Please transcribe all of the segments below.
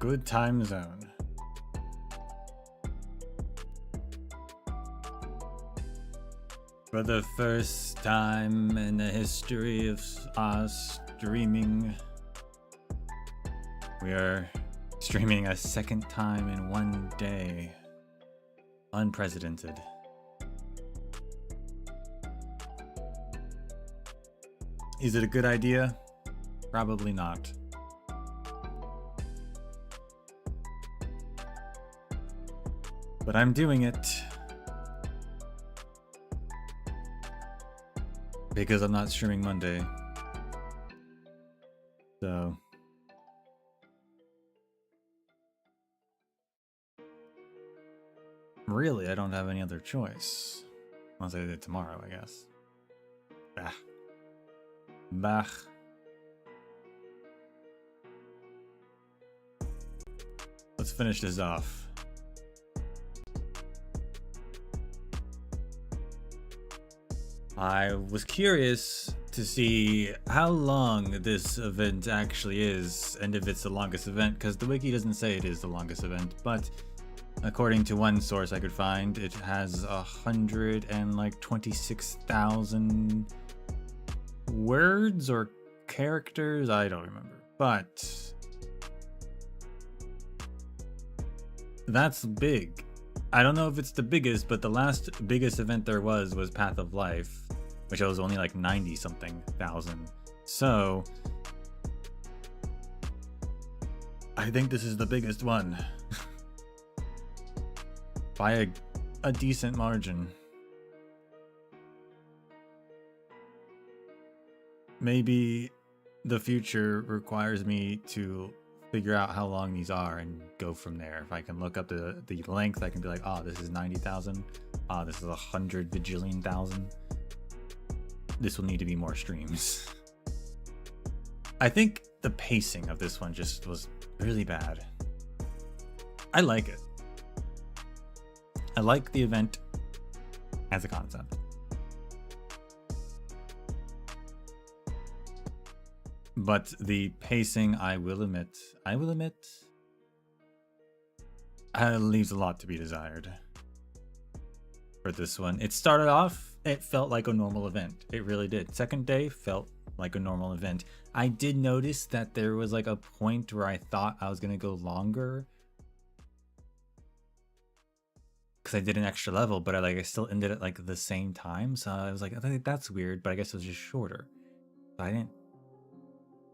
good time zone. For the first time in the history of us streaming, we are streaming a second time in one day. Unprecedented. Is it a good idea? Probably not. But I'm doing it. Because I'm not streaming Monday. So. Really, I don't have any other choice. Unless I did it tomorrow, I guess. Bah. Bah. Let's finish this off. I was curious to see how long this event actually is, and if it's the longest event, because the wiki doesn't say it is the longest event, but according to one source I could find, it has 126,000 words or characters. I don't remember, but that's big. I don't know if it's the biggest, but the last biggest event there was Path of Life, which was only like 90 something thousand. So I think this is the biggest one by a decent margin. Maybe the future requires me to figure out how long these are and go from there. If I can look up the length, I can be like, oh, this is 90,000. Oh, this is 100 bajillion thousand. This will need to be more streams. I think the pacing of this one just was really bad. I like it. I like the event as a concept. But the pacing, I will admit, leaves a lot to be desired for this one. It started off, it felt like a normal event. It really did. Second day felt like a normal event. I did notice that there was like a point where I thought I was going to go longer because I did an extra level, but I still ended at like the same time. So I was like, I think that's weird, but I guess it was just shorter. But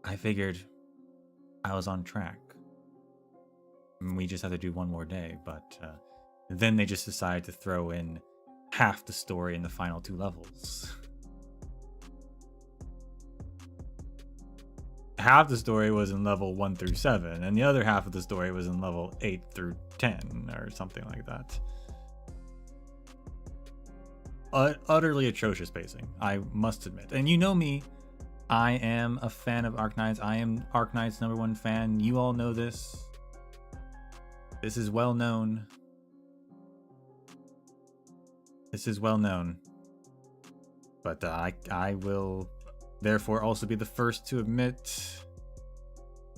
I figured I was on track. We just had to do one more day, but then they just decided to throw in half the story in the final 2 levels. Half the story was in level 1 through 7, and the other half of the story was in level 8 through 10, or something like that. Utterly atrocious pacing, I must admit. And you know me, I am a fan of Arknights. I am Arknights' #1 fan. You all know this. This is well known. This is well known. But I will therefore also be the first to admit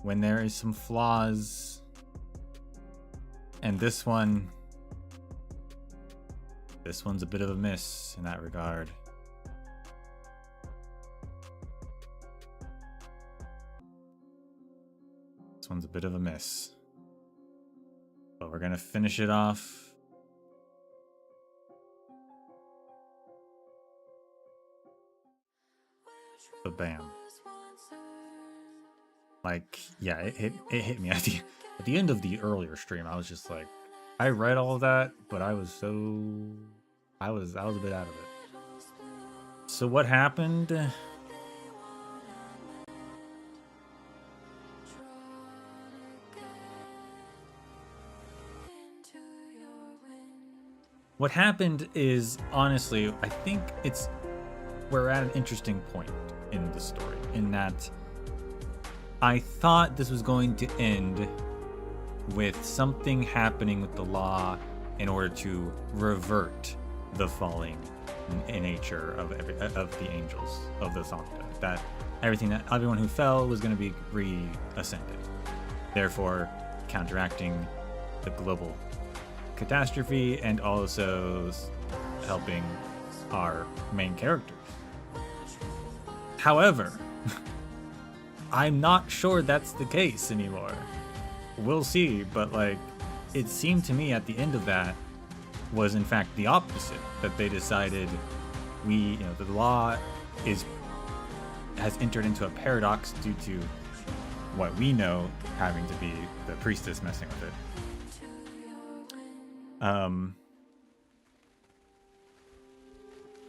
when there is some flaws. And this one's a bit of a miss in that regard. This one's a bit of a miss. But we're gonna finish it off. But bam. Like, yeah, it hit me at the end of the earlier stream. I was just like, I read all of that, but I was a bit out of it. So what happened? What happened is, honestly, I think we're at an interesting point in the story, in that I thought this was going to end with something happening with the law in order to revert the falling in nature of the angels of the Sancta. That everyone who fell was going to be reascended. Therefore, counteracting the global catastrophe and also helping our main characters. However, I'm not sure that's the case anymore. We'll see, but like, it seemed to me at the end of that was in fact the opposite, that they decided the law has entered into a paradox due to what we know having to be the priestess messing with it.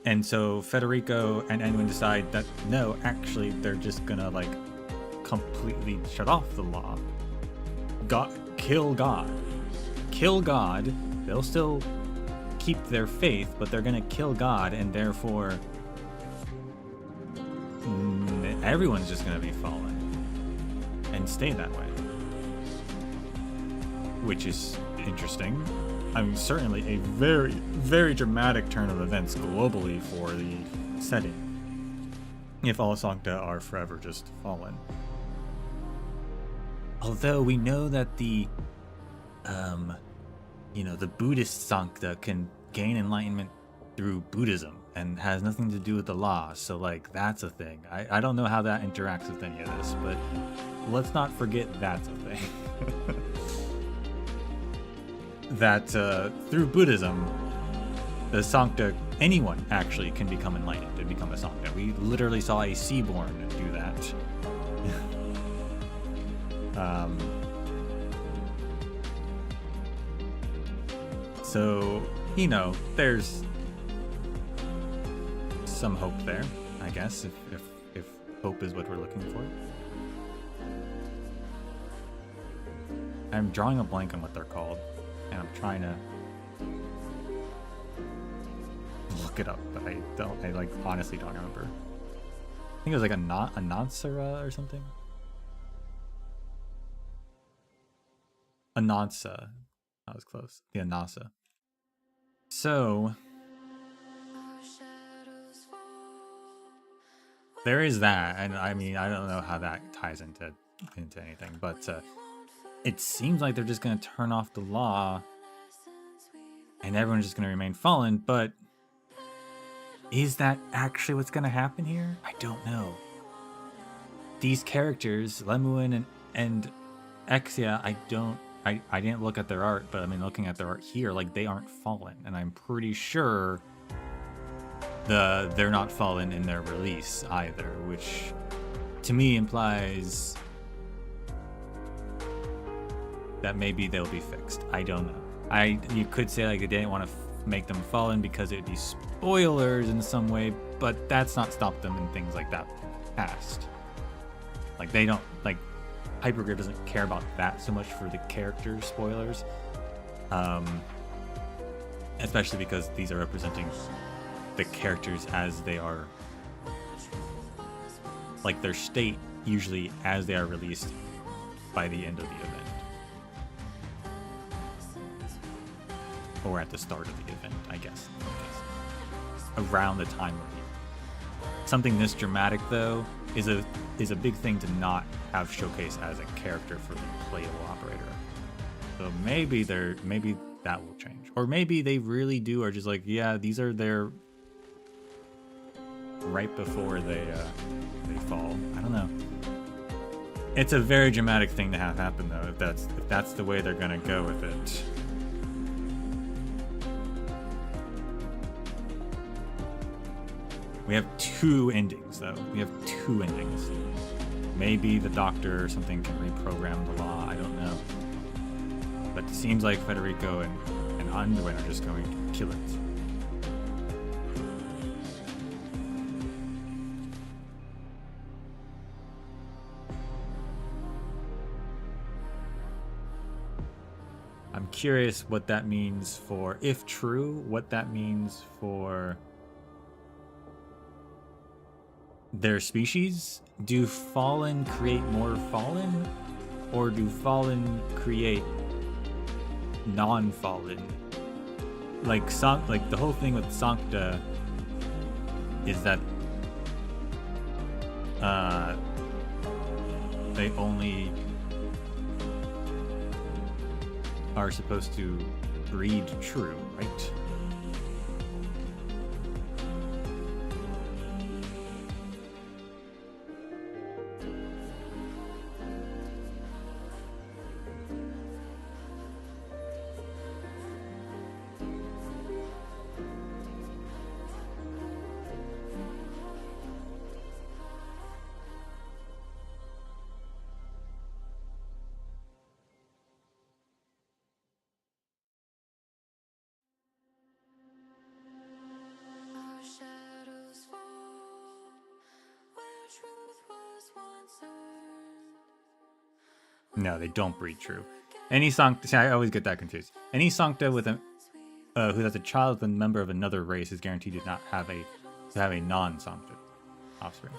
And so Federico and Edwin decide that no, actually they're just gonna like completely shut off the law. Kill God. They'll still keep their faith, but they're gonna kill God, and therefore everyone's just gonna be fallen and stay that way, which is interesting. I mean, certainly a very, very dramatic turn of events globally for the setting, if all Sancta are forever just fallen. Although we know that the Buddhist Sancta can gain enlightenment through Buddhism and has nothing to do with the law, so like that's a thing. I don't know how that interacts with any of this, but let's not forget that's a thing. That through Buddhism, the Sancta, anyone actually can become enlightened and become a Sancta. We literally saw a Seaborn do that. So, there's some hope there, I guess, if hope is what we're looking for. I'm drawing a blank on what they're called, and I'm trying to look it up, but I honestly don't remember. I think it was like a Nansara or something. Anansa. That was close. The Anasa. So there is that, and I mean, I don't know how that ties into anything, but it seems like they're just going to turn off the law and everyone's just going to remain fallen, but is that actually what's going to happen here? I don't know. These characters, Lemuin and Exia, I didn't look at their art, but I mean, looking at their art here, like, they aren't fallen, and I'm pretty sure they're not fallen in their release either, which to me implies that maybe they'll be fixed. I don't know. You could say like they didn't want to make them fallen because it would be spoilers in some way, but that's not stopped them in things like that past. Like, they don't, like, Hypergrave doesn't care about that so much for the character spoilers, especially because these are representing the characters as they are, like their state usually as they are released by the end of the event, or at the start of the event, I guess. Around the time we're here. Something this dramatic, though, is a big thing to not have showcased as a character for the playable operator. So maybe that will change, or maybe they really do are just like, yeah, these are their right before they fall. I don't know. It's a very dramatic thing to have happen, though. If that's the way they're gonna go with it. We have two endings, though. Maybe the doctor or something can reprogram the law. I don't know. But it seems like Federico and Anduin are just going to kill it. I'm curious what that means for, if true, what that means for their species. Do Fallen create more Fallen? Or do Fallen create non-Fallen? Like the whole thing with Sancta is that they only are supposed to breed true, right? No, they don't breed true. Any Sancta, see, I always get that confused. Any Sancta with a who has a child with a member of another race is guaranteed to not have a non-Sancta offspring.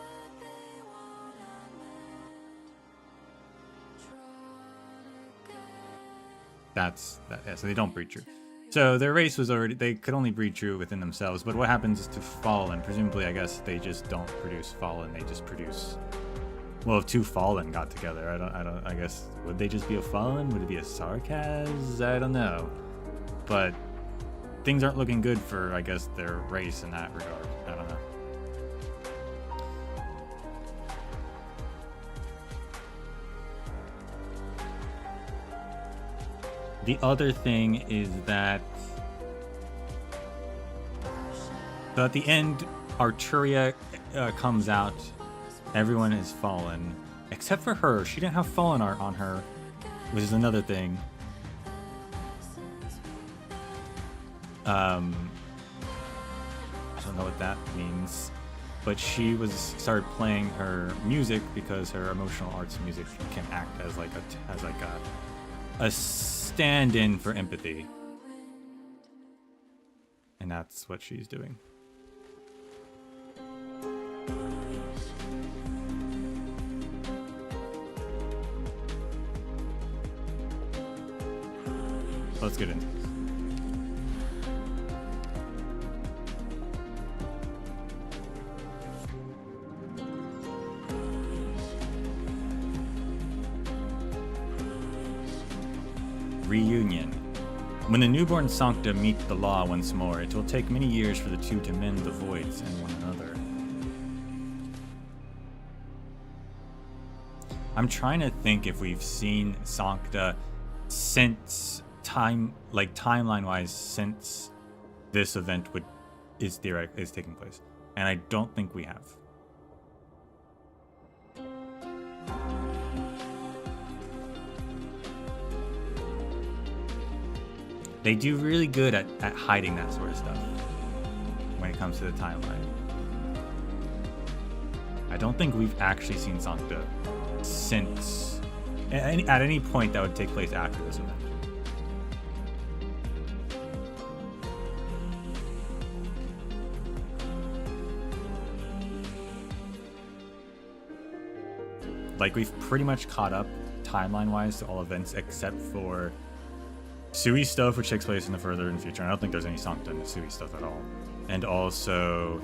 That's that. Yeah, so they don't breed true. So their race was already, they could only breed true within themselves. But what happens to Fallen? Presumably, I guess they just don't produce Fallen. They just produce. Well, if two Fallen got together, I guess, would they just be a Fallen? Would it be a Sarkaz? I don't know. But things aren't looking good for, I guess, their race in that regard. I don't know. The other thing is that at the end, Arturia comes out. Everyone has fallen, except for her. She didn't have fallen art on her, which is another thing. I don't know what that means, but she started playing her music because her emotional arts music can act as like a stand-in for empathy, and that's what she's doing. Let's get into this. Reunion. When the newborn Sancta meet the law once more, it will take many years for the two to mend the voids in one another. I'm trying to think if we've seen Sancta since timeline-wise, since this event is taking place, and I don't think we have. They do really good at hiding that sort of stuff when it comes to the timeline. I don't think we've actually seen Sancta since at any point that would take place after this event. Like, we've pretty much caught up timeline-wise to all events except for Sui stuff, which takes place in the future. I don't think there's any Sancta in the Sui stuff at all. And also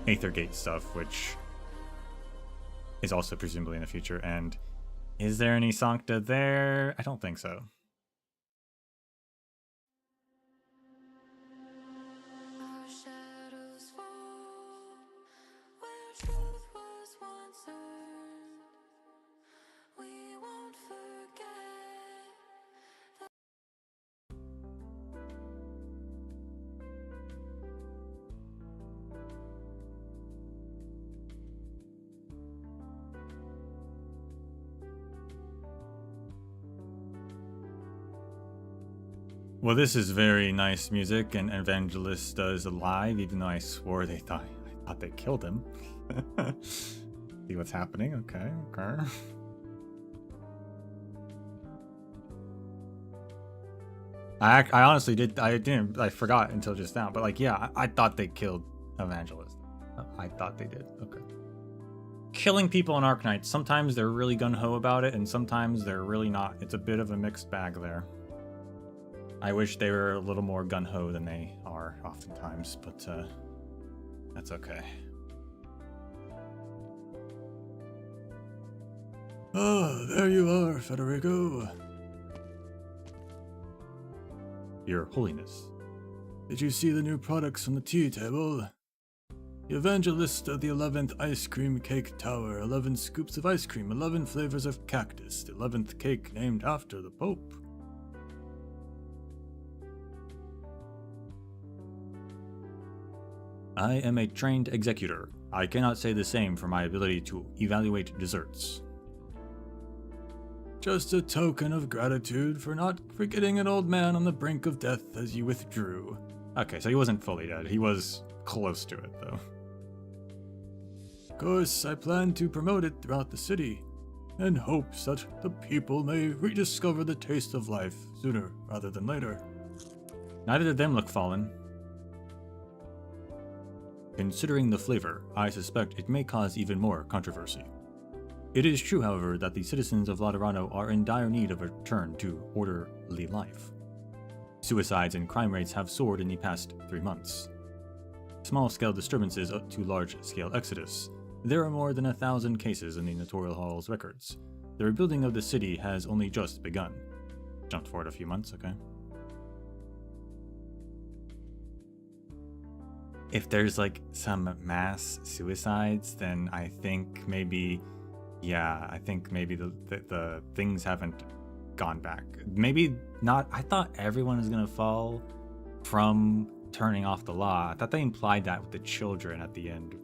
Aethergate stuff, which is also presumably in the future. And is there any Sancta there? I don't think so. Well, this is very nice music, and Evangelista is alive, even though I swore I thought they killed him. See what's happening? Okay. I honestly did. I forgot until just now. But like, yeah, I thought they killed Evangelista. I thought they did. Okay. Killing people in Arknights. Sometimes they're really gun-ho about it, and sometimes they're really not. It's a bit of a mixed bag there. I wish they were a little more gun-ho than they are oftentimes, but that's okay. Oh, there you are, Federico. Your Holiness. Did you see the new products on the tea table? The Evangelist of the 11th Ice Cream Cake Tower, 11 scoops of ice cream, 11 flavors of cactus, the 11th cake named after the Pope. I am a trained executor. I cannot say the same for my ability to evaluate desserts. Just a token of gratitude for not forgetting an old man on the brink of death as you withdrew. Okay, so he wasn't fully dead. He was close to it, though. Of course, I plan to promote it throughout the city, in hopes that the people may rediscover the taste of life sooner rather than later. Neither did them look fallen. Considering the flavor, I suspect it may cause even more controversy. It is true, however, that the citizens of Laterano are in dire need of a return to orderly life. Suicides and crime rates have soared in the past 3 months. Small-scale disturbances up to large-scale exodus. There are more than 1,000 cases in the Notarial Hall's records. The rebuilding of the city has only just begun. Jumped forward a few months, okay. If there's like some mass suicides, then I think maybe, yeah, I think maybe the things haven't gone back. Maybe not. I thought everyone was gonna fall from turning off the law. I thought they implied that with the children at the end.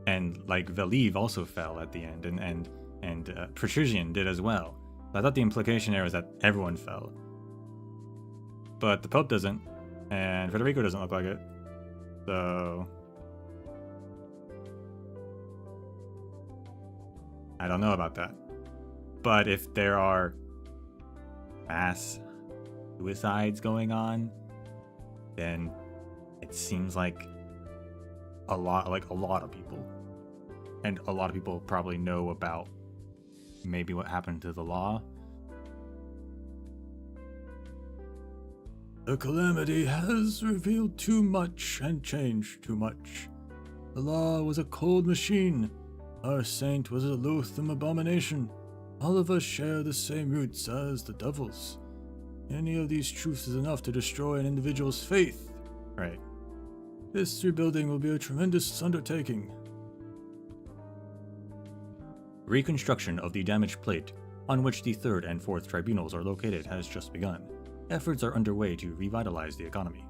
And like Veliv also fell at the end, and Patrician did as well. I thought the implication there was that everyone fell. But the Pope doesn't, and Federico doesn't look like it. So I don't know about that. But if there are mass suicides going on, then it seems like a lot of people. And a lot of people probably know about maybe what happened to the law. The calamity has revealed too much and changed too much. The law was a cold machine. Our saint was a loathsome abomination. All of us share the same roots as the devils. Any of these truths is enough to destroy an individual's faith. Right. This rebuilding will be a tremendous undertaking. Reconstruction of the damaged plate, on which the 3rd and 4th tribunals are located, has just begun. Efforts are underway to revitalize the economy.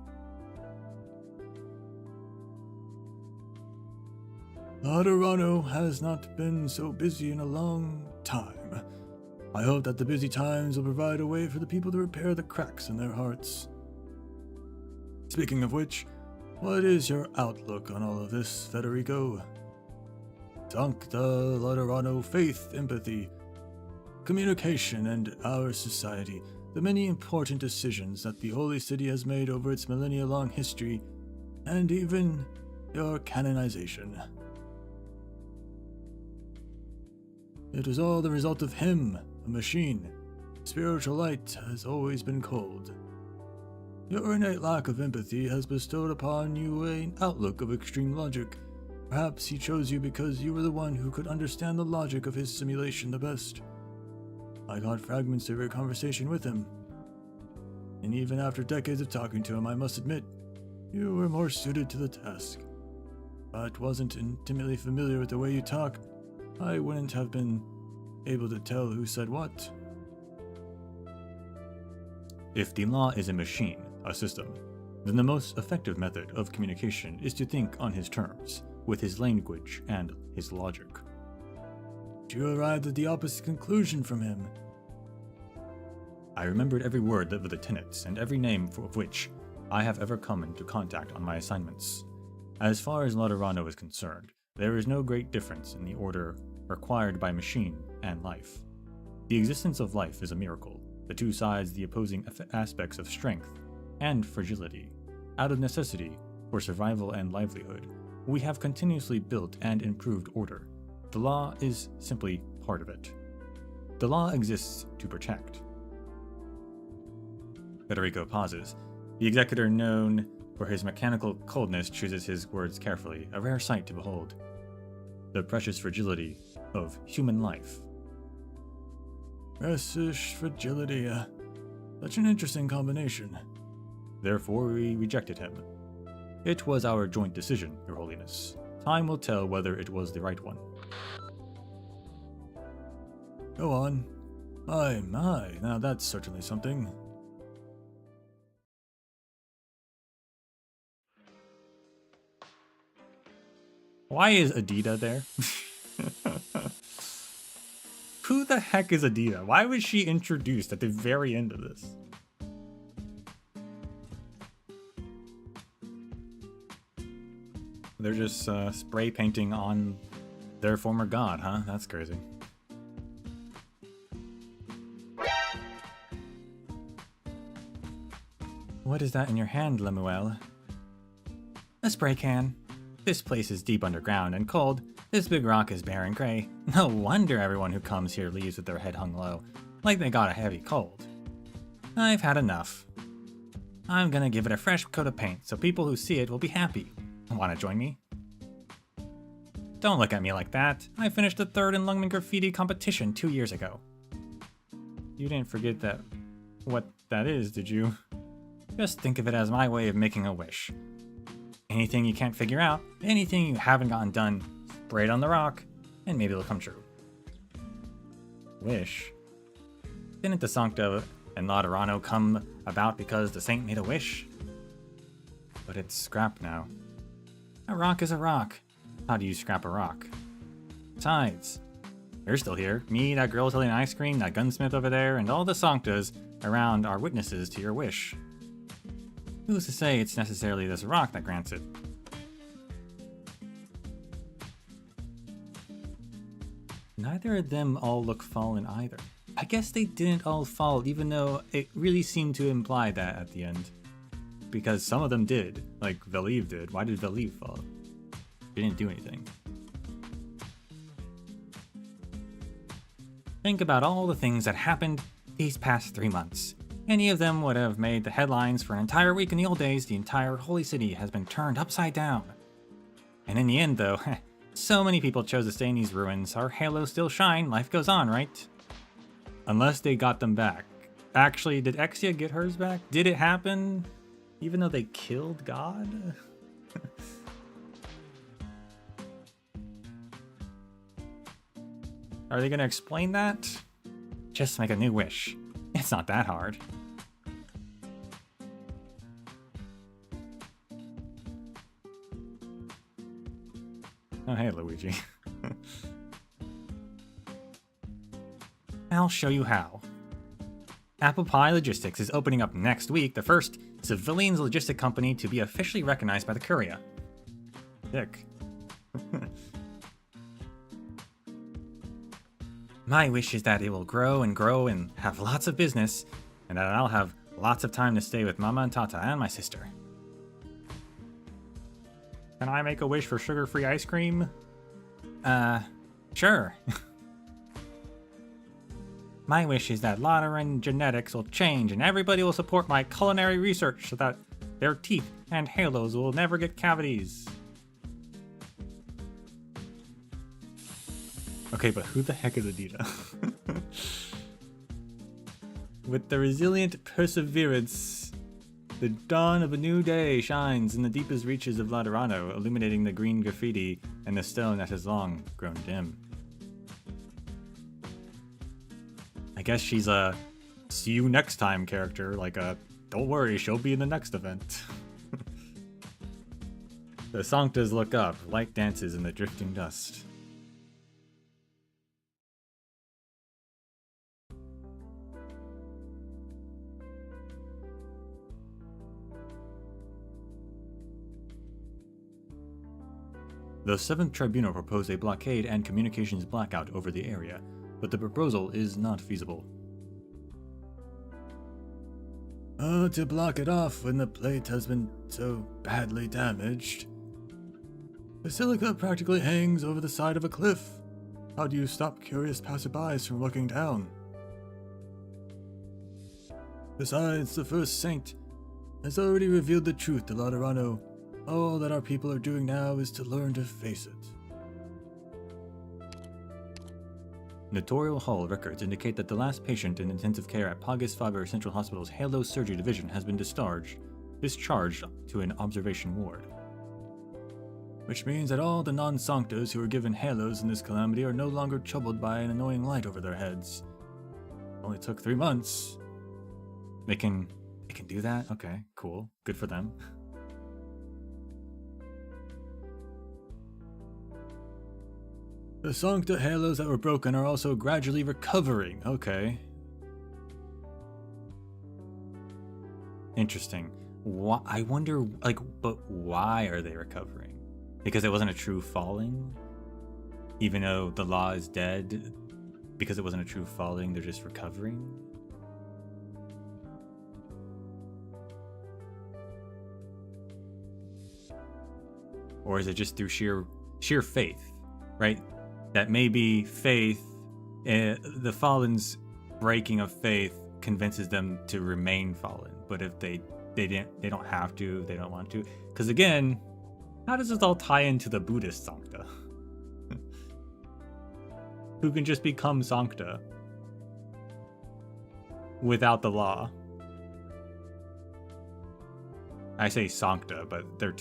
Laterano has not been so busy in a long time. I hope that the busy times will provide a way for the people to repair the cracks in their hearts. Speaking of which, what is your outlook on all of this, Federico? Sancta, Laterano, faith, empathy, communication, and our society, the many important decisions that the Holy City has made over its millennia-long history, and even your canonization. It was all the result of him, a machine. Spiritual light has always been cold. Your innate lack of empathy has bestowed upon you an outlook of extreme logic. Perhaps he chose you because you were the one who could understand the logic of his simulation the best. I got fragments of your conversation with him. And even after decades of talking to him, I must admit, you were more suited to the task. If I wasn't intimately familiar with the way you talk, I wouldn't have been able to tell who said what. If the law is a machine, a system, then the most effective method of communication is to think on his terms, with his language and his logic. You arrived at the opposite conclusion from him. I remembered every word of the tenets and every name of which I have ever come into contact on my assignments. As far as Laterano is concerned, there is no great difference in the order required by machine and life. The existence of life is a miracle, the two sides the opposing aspects of strength and fragility. Out of necessity, for survival and livelihood, we have continuously built and improved order. The law is simply part of it. The law exists to protect. Federico pauses. The executor, known for his mechanical coldness, chooses his words carefully, a rare sight to behold. The precious fragility of human life. Precious fragility. Such an interesting combination. Therefore, we rejected him. It was our joint decision, Your Holiness. Time will tell whether it was the right one. Go on. My, now that's certainly something. Why is Adida there? Who the heck is Adida? Why was she introduced at the very end of this? They're just spray painting on their former god, huh? That's crazy. What is that in your hand, Lemuel? A spray can. This place is deep underground and cold. This big rock is bare and gray. No wonder everyone who comes here leaves with their head hung low, like they got a heavy cold. I've had enough. I'm gonna give it a fresh coat of paint so people who see it will be happy. Wanna join me? Don't look at me like that. I finished the 3rd in Lungman Graffiti competition 2 years ago. You didn't forget that what that is, did you? Just think of it as my way of making a wish. Anything you can't figure out, anything you haven't gotten done, spray it on the rock, and maybe it'll come true. Wish? Didn't the Sancta and Laterano come about because the saint made a wish? But it's scrap now. A rock is a rock. How do you scrap a rock? Besides, you're still here. Me, that girl selling ice cream, that gunsmith over there, and all the Sanctas around are witnesses to your wish. Who's to say it's necessarily this rock that grants it? Neither of them all look fallen either. I guess they didn't all fall, even though it really seemed to imply that at the end. Because some of them did, like Veliv did. Why did Veliv fall? He didn't do anything. Think about all the things that happened these past 3 months. Any of them would have made the headlines for an entire week in the old days. The entire holy city has been turned upside down. And in the end, though, so many people chose to stay in these ruins. Our halos still shine. Life goes on, right? Unless they got them back. Actually, did Exia get hers back? Did it happen? Even though they killed God? Are they gonna explain that? Just make a new wish. It's not that hard. Oh, hey, Luigi. I'll show you how. Apple Pie Logistics is opening up next week, the first civilian logistic company to be officially recognized by the Curia. Sick. My wish is that it will grow and have lots of business, and that I'll have lots of time to stay with Mama and Tata and my sister. Can I make a wish for sugar-free ice cream? Sure. My wish is that Lateran genetics will change and everybody will support my culinary research so that their teeth and halos will never get cavities. Okay, but who the heck is Adida? With the resilient perseverance, the dawn of a new day shines in the deepest reaches of Laterano, illuminating the green graffiti and the stone that has long grown dim. I guess she's a see you next time character, like a don't worry, she'll be in the next event. The Sanctas look up, light dances in the drifting dust. The 7th Tribunal proposed a blockade and communications blackout over the area, but the proposal is not feasible. To block it off when the plate has been so badly damaged. Basilica practically hangs over the side of a cliff. How do you stop curious passerbys from looking down? Besides, the first saint has already revealed the truth to Laterano. All that our people are doing now is to learn to face it. Notarial Hall records indicate that the last patient in intensive care at Pagus Faber Central Hospital's Halo Surgery Division has been discharged to an observation ward. Which means that all the non-Sanctas who were given halos in this calamity are no longer troubled by an annoying light over their heads. Only took 3 months. They can do that? Okay, cool. Good for them. The Sancta halos that were broken are also gradually recovering. Okay. Interesting. I wonder, but why are they recovering? Because it wasn't a true falling? Even though the law is dead, because it wasn't a true falling, they're just recovering? Or is it just through sheer faith, right? That maybe faith, the fallen's breaking of faith convinces them to remain fallen. But if they don't have to, they don't want to. Because again, how does this all tie into the Buddhist Sancta? Who can just become Sancta without the law? I say Sancta, but they're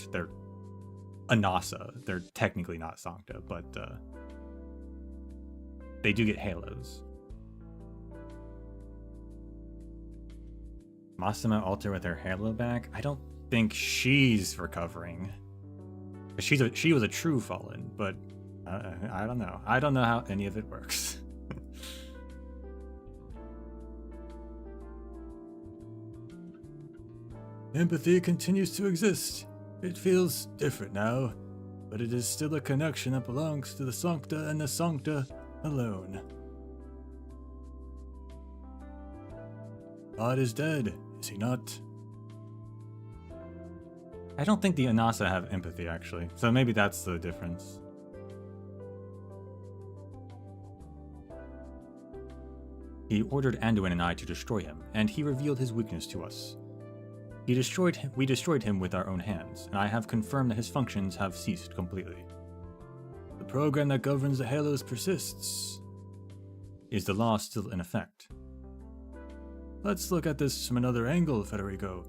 Anasa. They're technically not Sancta, but they do get halos. Masama altar with her halo back? I don't think she's recovering. She was a true fallen, but I don't know. I don't know how any of it works. Empathy continues to exist. It feels different now, but it is still a connection that belongs to the Sancta and the Sancta alone. God is dead, is he not? I don't think the Anasa have empathy, actually. So maybe that's the difference. He ordered Anduin and I to destroy him, and he revealed his weakness to us. We destroyed him with our own hands, and I have confirmed that his functions have ceased completely. The program that governs the Halos persists. Is the law still in effect? Let's look at this from another angle, Federico.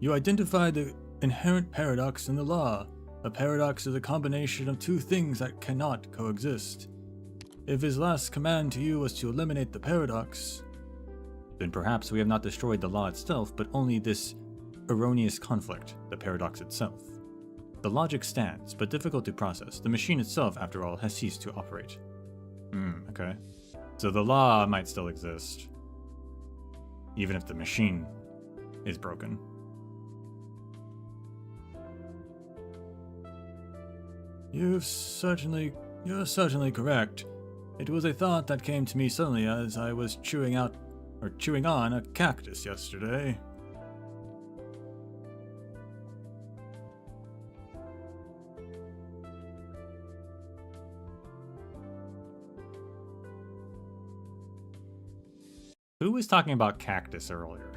You identified the inherent paradox in the law. A paradox is a combination of two things that cannot coexist. If his last command to you was to eliminate the paradox, then perhaps we have not destroyed the law itself, but only this erroneous conflict, the paradox itself. The logic stands, but difficult to process. The machine itself, after all, has ceased to operate. Okay. So the law might still exist, even if the machine is broken. You're certainly correct. It was a thought that came to me suddenly as I was chewing on a cactus yesterday. Who was talking about cactus earlier?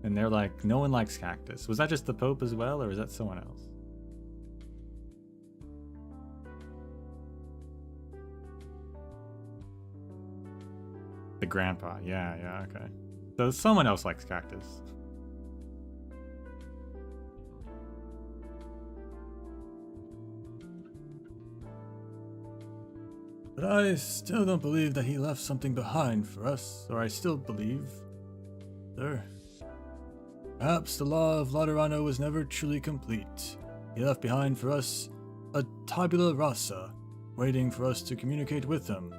And they're like, no one likes cactus. Was that just the Pope as well, or is that someone else? The grandpa, yeah, okay. So someone else likes cactus. But I still don't believe that he left something behind for us, or I still believe, sir. Perhaps the law of Laterano was never truly complete. He left behind for us a tabula rasa, waiting for us to communicate with him.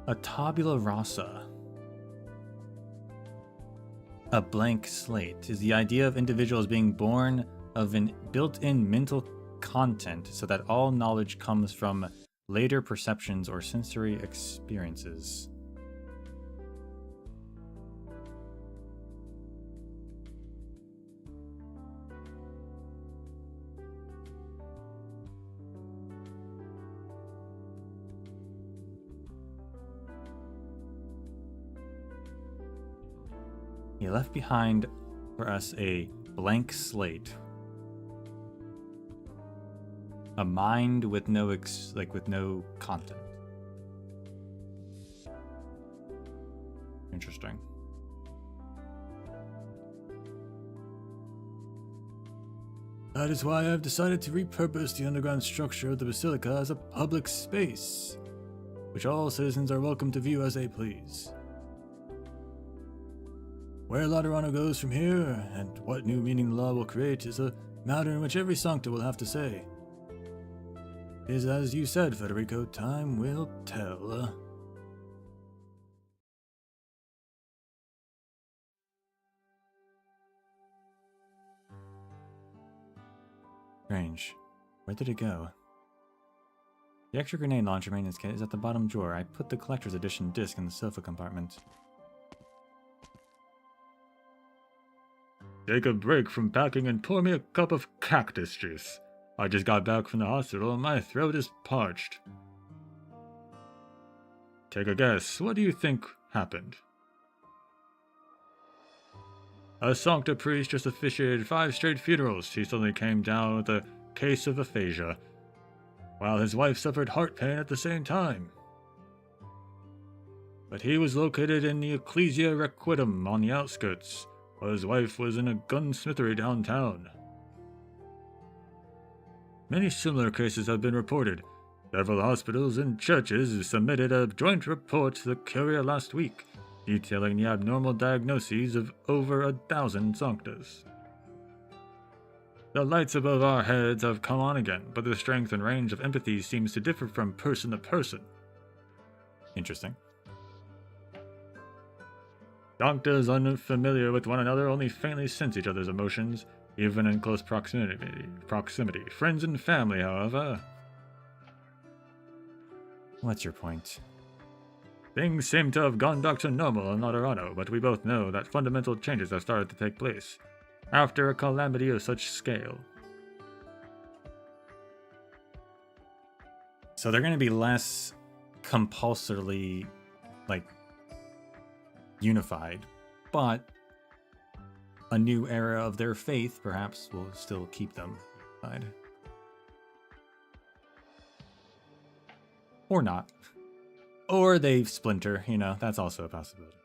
A tabula rasa. A blank slate is the idea of individuals being born of an built-in mental content so that all knowledge comes from later perceptions or sensory experiences. He left behind for us a blank slate. A mind with no with no content. Interesting. That is why I have decided to repurpose the underground structure of the Basilica as a public space, which all citizens are welcome to view as they please. Where Laterano goes from here, and what new meaning the law will create, is a matter in which every Sancta will have to say. It is as you said, Federico, time will tell. Strange. Where did it go? The extra grenade launcher maintenance kit is at the bottom drawer. I put the collector's edition disc in the sofa compartment. Take a break from packing and pour me a cup of cactus juice. I just got back from the hospital and my throat is parched. Take a guess. What do you think happened? A Sancta priest just officiated 5 straight funerals. He suddenly came down with a case of aphasia, while his wife suffered heart pain at the same time. But he was located in the Ecclesia Requitem on the outskirts, while his wife was in a gunsmithery downtown. Many similar cases have been reported. Several hospitals and churches submitted a joint report to the Courier last week, detailing the abnormal diagnoses of over 1,000 Sanctas. The lights above our heads have come on again, but the strength and range of empathy seems to differ from person to person. Interesting. Sanctas unfamiliar with one another only faintly sense each other's emotions, even in close proximity. Friends and family, however. What's your point? Things seem to have gone back to normal in Laterano, but we both know that fundamental changes have started to take place after a calamity of such scale. So they're going to be less compulsorily, unified, but a new era of their faith perhaps will still keep them unified. Or not. Or they splinter, that's also a possibility.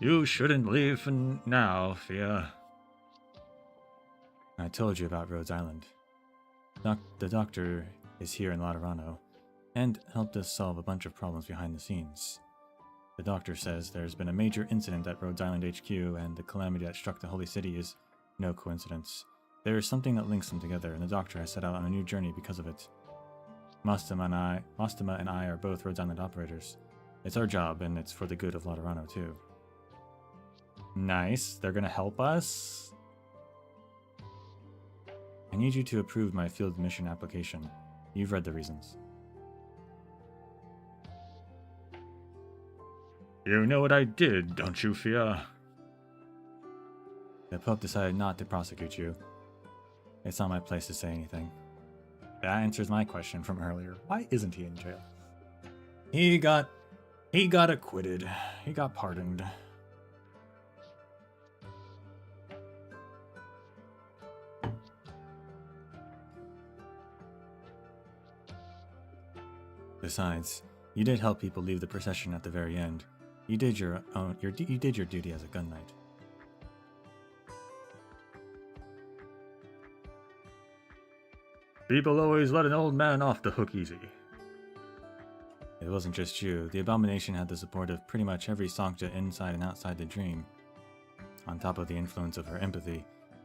You shouldn't leave for now, Fia. I told you about Rhodes Island. The doctor is here in Laterano, and helped us solve a bunch of problems behind the scenes. The doctor says there's been a major incident at Rhodes Island HQ, and the calamity that struck the Holy City is no coincidence. There is something that links them together, and the doctor has set out on a new journey because of it. Mastema and I are both Rhodes Island operators. It's our job, and it's for the good of Laterano, too. Nice. They're gonna help us? I need you to approve my field mission application. You've read the reasons. You know what I did, don't you, Fia? The Pope decided not to prosecute you. It's not my place to say anything. That answers my question from earlier. Why isn't he in jail? He got acquitted. He got pardoned. Besides, you did help people leave the procession at the very end. You did your duty as a gun knight. People always let an old man off the hook easy. It wasn't just you. The Abomination had the support of pretty much every Sancta inside and outside the dream. On top of the influence of her empathy,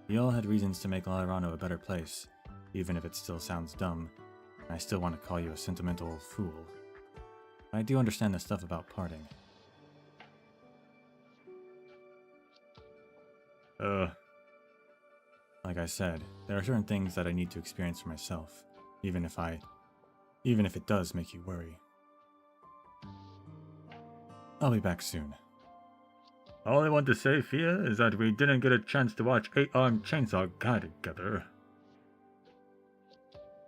you all had reasons to make Laterano a better place, even if it still sounds dumb. I still want to call you a sentimental fool. But I do understand the stuff about parting. Like I said, there are certain things that I need to experience for myself, even if it does make you worry. I'll be back soon. All I want to say, Fia, is that we didn't get a chance to watch 8-Armed Chainsaw Guy together.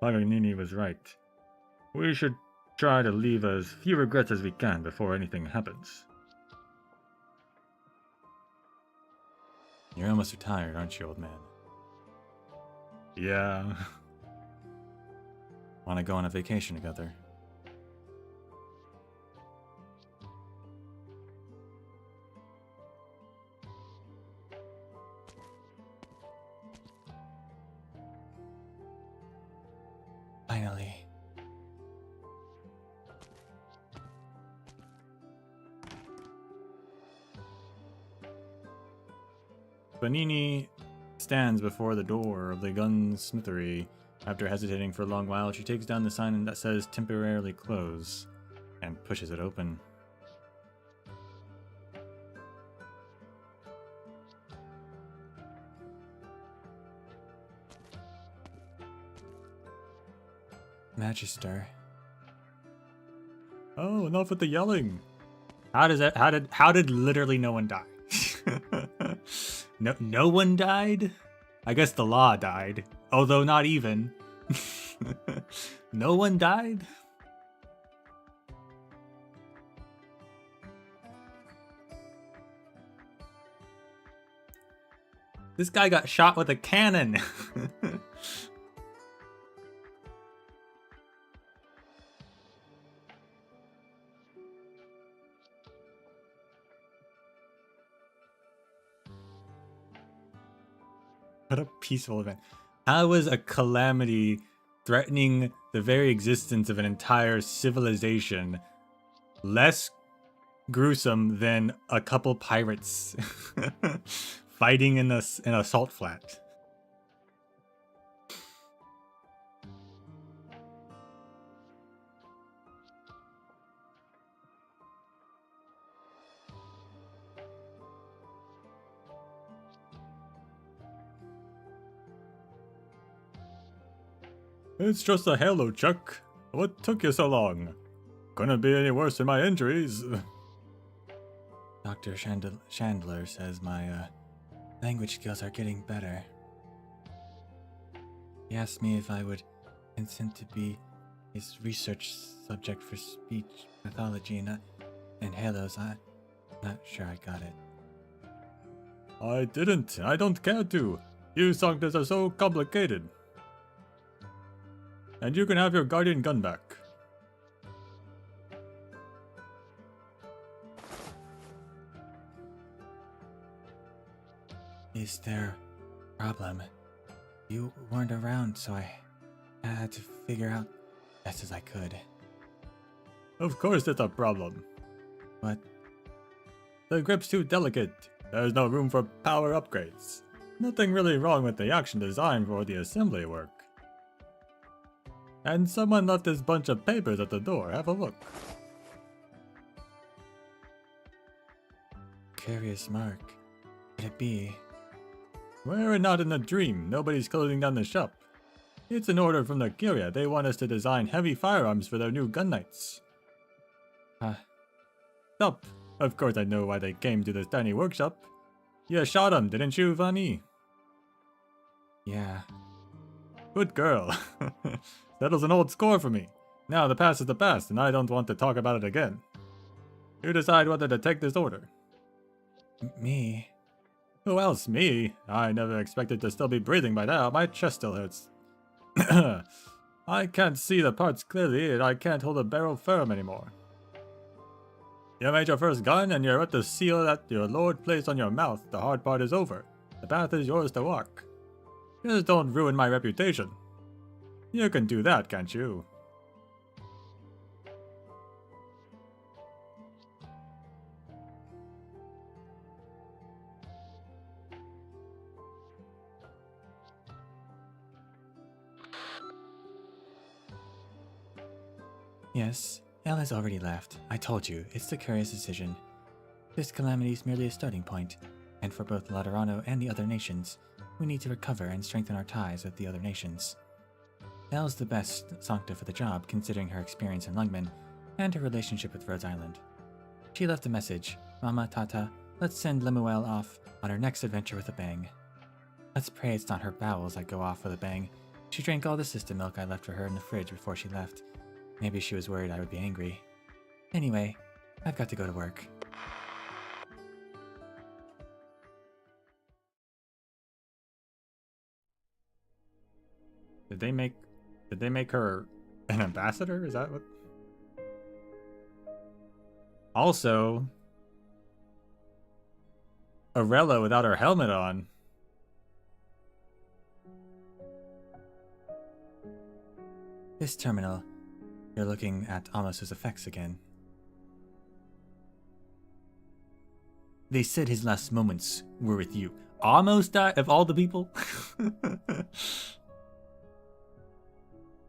Paganini was right. We should try to leave as few regrets as we can before anything happens. You're almost retired, aren't you, old man? Yeah. Want to go on a vacation together? Finally. Banini stands before the door of the gunsmithery. After hesitating for a long while, she takes down the sign that says temporarily close and pushes it open. Magister. Oh, enough with the yelling. How did literally no one die? No one died? I guess the law died. Although not even. No one died? This guy got shot with a cannon. What a peaceful event. How is a calamity threatening the very existence of an entire civilization less gruesome than a couple pirates fighting in a salt flat? It's just a halo, Chuck. What took you so long? Couldn't be any worse than my injuries. Dr. Chandler says my language skills are getting better. He asked me if I would consent to be his research subject for speech pathology and halos. I'm not sure I got it. I didn't. I don't care to. You Sanctus are so complicated. And you can have your guardian gun back. Is there a problem? You weren't around, so I had to figure out best as I could. Of course it's a problem. But the grip's too delicate. There's no room for power upgrades. Nothing really wrong with the action design for the assembly work. And someone left this bunch of papers at the door. Have a look. Curious mark. Could it be? We're not in a dream. Nobody's closing down the shop. It's an order from the Curia. They want us to design heavy firearms for their new gun knights. Stop. Of course I know why they came to this tiny workshop. You shot him, didn't you, Vanny? Yeah. Good girl. Settles an old score for me. Now the past is the past, and I don't want to talk about it again. You decide whether to take this order. Me? Who else? Me? I never expected to still be breathing by now. My chest still hurts. I can't see the parts clearly, and I can't hold a barrel firm anymore. You made your first gun, and you're at the seal that your lord placed on your mouth. The hard part is over. The path is yours to walk. Just don't ruin my reputation. You can do that, can't you? Yes, Elle has already left. I told you, it's the Curious decision. This calamity is merely a starting point, and for both Laterano and the other nations, we need to recover and strengthen our ties with the other nations. Elle's the best Sancta for the job, considering her experience in Lungmen and her relationship with Rhodes Island. She left a message, Mama, Tata, let's send Lemuel off on her next adventure with a bang. Let's pray it's not her bowels that go off with a bang. She drank all the system milk I left for her in the fridge before she left. Maybe she was worried I would be angry. Anyway, I've got to go to work. Did they make her an ambassador? Is that what? Also, Arella without her helmet on. This terminal, you're looking at Amos's effects again. They said his last moments were with you. Amos died of all the people?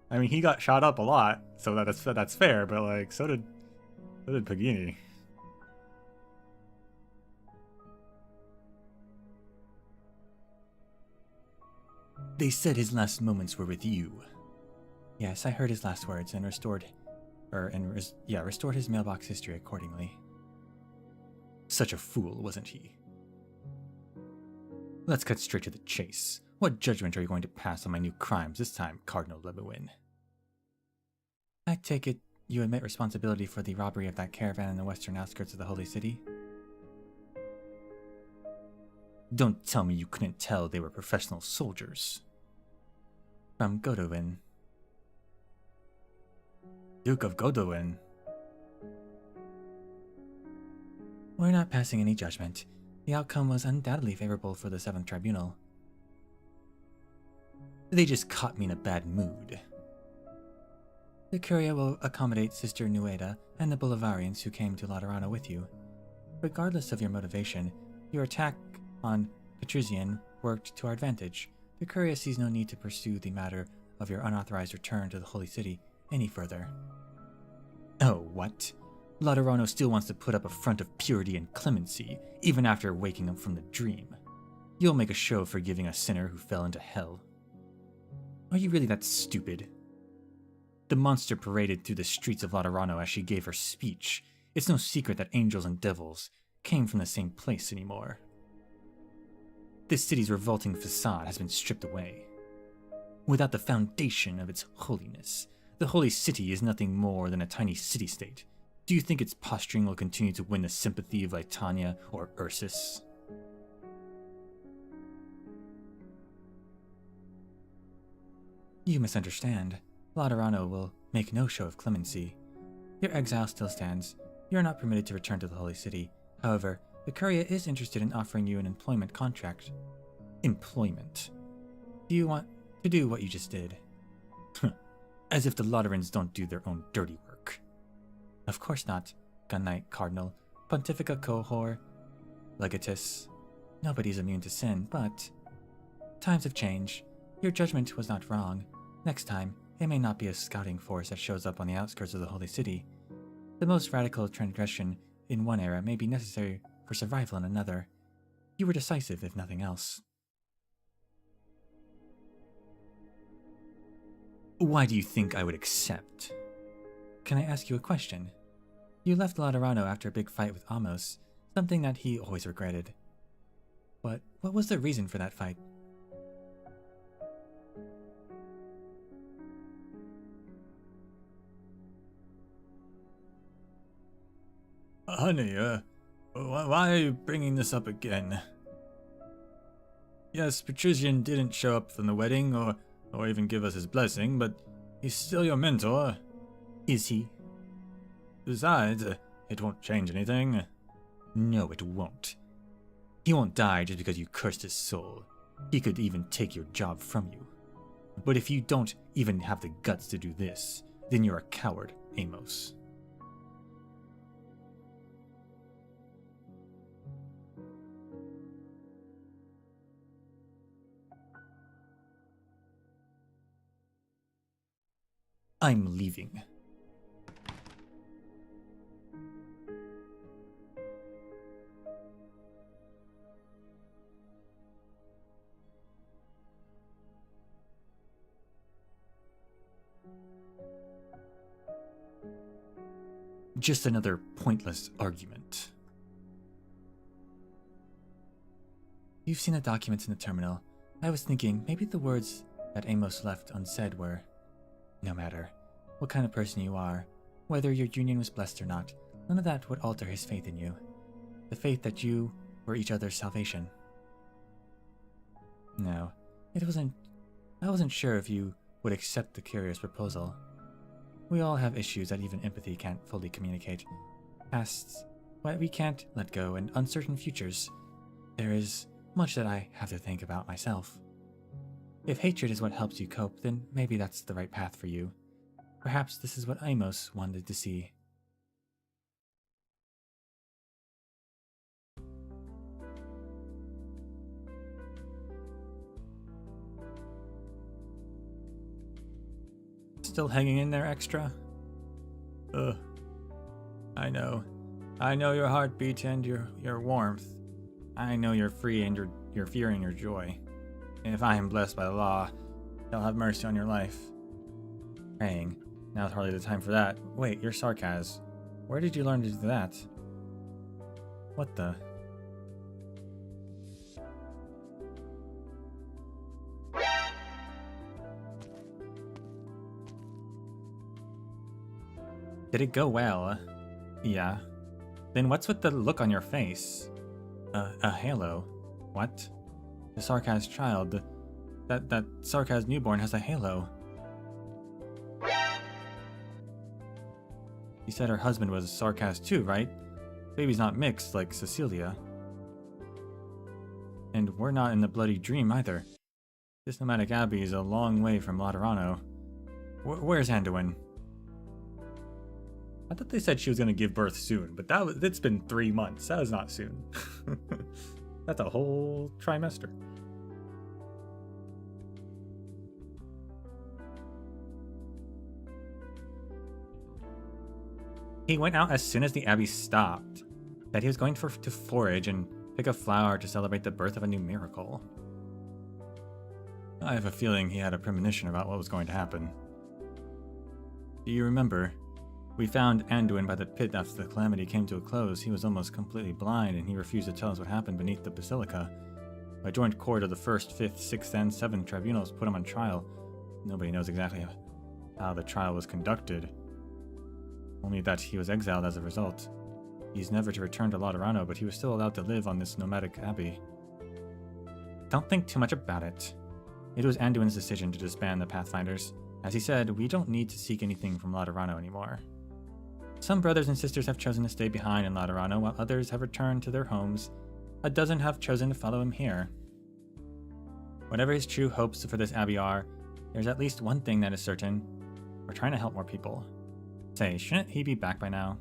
I mean, he got shot up a lot, so that's fair, but like, so did Pagini. They said his last moments were with you. Yes, I heard his last words and restored his mailbox history accordingly. Such a fool, wasn't he? Let's cut straight to the chase. What judgment are you going to pass on my new crimes this time, Cardinal Lebowin? I take it you admit responsibility for the robbery of that caravan in the western outskirts of the Holy City? Don't tell me you couldn't tell they were professional soldiers. From Godowin. Duke of Godowin? We're not passing any judgment. The outcome was undoubtedly favorable for the 7th Tribunal. They just caught me in a bad mood. The Curia will accommodate Sister Nueda and the Bolivarians who came to Laterano with you. Regardless of your motivation, your attack on Patrician worked to our advantage. The Curia sees no need to pursue the matter of your unauthorized return to the Holy City any further. Oh, what? Laterano still wants to put up a front of purity and clemency, even after waking up from the dream. You'll make a show of forgiving a sinner who fell into hell. Are you really that stupid? The monster paraded through the streets of Laterano as she gave her speech. It's no secret that angels and devils came from the same place anymore. This city's revolting facade has been stripped away. Without the foundation of its holiness, the Holy City is nothing more than a tiny city-state. Do you think its posturing will continue to win the sympathy of Litania or Ursus? You misunderstand. Laterano will make no show of clemency. Your exile still stands. You are not permitted to return to the Holy City. However, the Curia is interested in offering you an employment contract. Employment? Do you want to do what you just did? As if the Laterans don't do their own dirty work. Of course not, Gun Knight Cardinal, Pontifica Cohor, Legatus. Nobody's immune to sin, but times have changed. Your judgment was not wrong. Next time, it may not be a scouting force that shows up on the outskirts of the Holy City. The most radical transgression in one era may be necessary for survival in another. You were decisive, if nothing else. Why do you think I would accept? Can I ask you a question? You left Laterano after a big fight with Amos, something that he always regretted. But what was the reason for that fight? Honey, why are you bringing this up again? Yes, Patrician didn't show up from the wedding or even give us his blessing, but he's still your mentor. Is he? Besides, it won't change anything. No, it won't. He won't die just because you cursed his soul. He could even take your job from you. But if you don't even have the guts to do this, then you're a coward, Amos. I'm leaving. Just another pointless argument. You've seen the documents in the terminal. I was thinking maybe the words that Amos left unsaid were... No matter. what kind of person you are, whether your union was blessed or not. None of that would alter his faith in you. The faith that you were each other's salvation. No, I wasn't sure if you would accept the curious proposal. We all have issues that even empathy can't fully communicate. Pasts, what we can't let go, and uncertain futures. There is much that I have to think about myself. If hatred is what helps you cope, then maybe that's the right path for you. Perhaps this is what Amos wanted to see. Still hanging in there, Extra? I know. I know your heartbeat and your warmth. I know you're free and your fear and your joy. And if I am blessed by the law, I'll have mercy on your life. Praying. Now's hardly the time for that. Wait, you're sarcasm. Where did you learn to do that? What the? Did it go well? Yeah. Then what's with the look on your face? A halo. What? The Sarkaz child. That Sarkaz newborn has a halo. You said her husband was Sarkaz too, right? Baby's not mixed like Cecilia. And we're not in the Bloody Dream either. This nomadic abbey is a long way from Laterano. Where's Anduin? I thought they said she was going to give birth soon, but it's been 3 months. That was not soon. That's a whole trimester. He went out as soon as the abbey stopped. Said he was going to forage and pick a flower to celebrate the birth of a new miracle. I have a feeling he had a premonition about what was going to happen. Do you remember? We found Anduin by the pit after the calamity came to a close. He was almost completely blind, and he refused to tell us what happened beneath the basilica. A joint court of the 1st, 5th, 6th, and 7th tribunals put him on trial. Nobody knows exactly how the trial was conducted. Only that he was exiled as a result. He's never to return to Laterano, but he was still allowed to live on this nomadic abbey. Don't think too much about it. It was Anduin's decision to disband the Pathfinders. As he said, we don't need to seek anything from Laterano anymore. Some brothers and sisters have chosen to stay behind in Laterano, while others have returned to their homes. A dozen have chosen to follow him here. Whatever his true hopes for this abbey are, there's at least one thing that is certain. We're trying to help more people. Say, shouldn't he be back by now?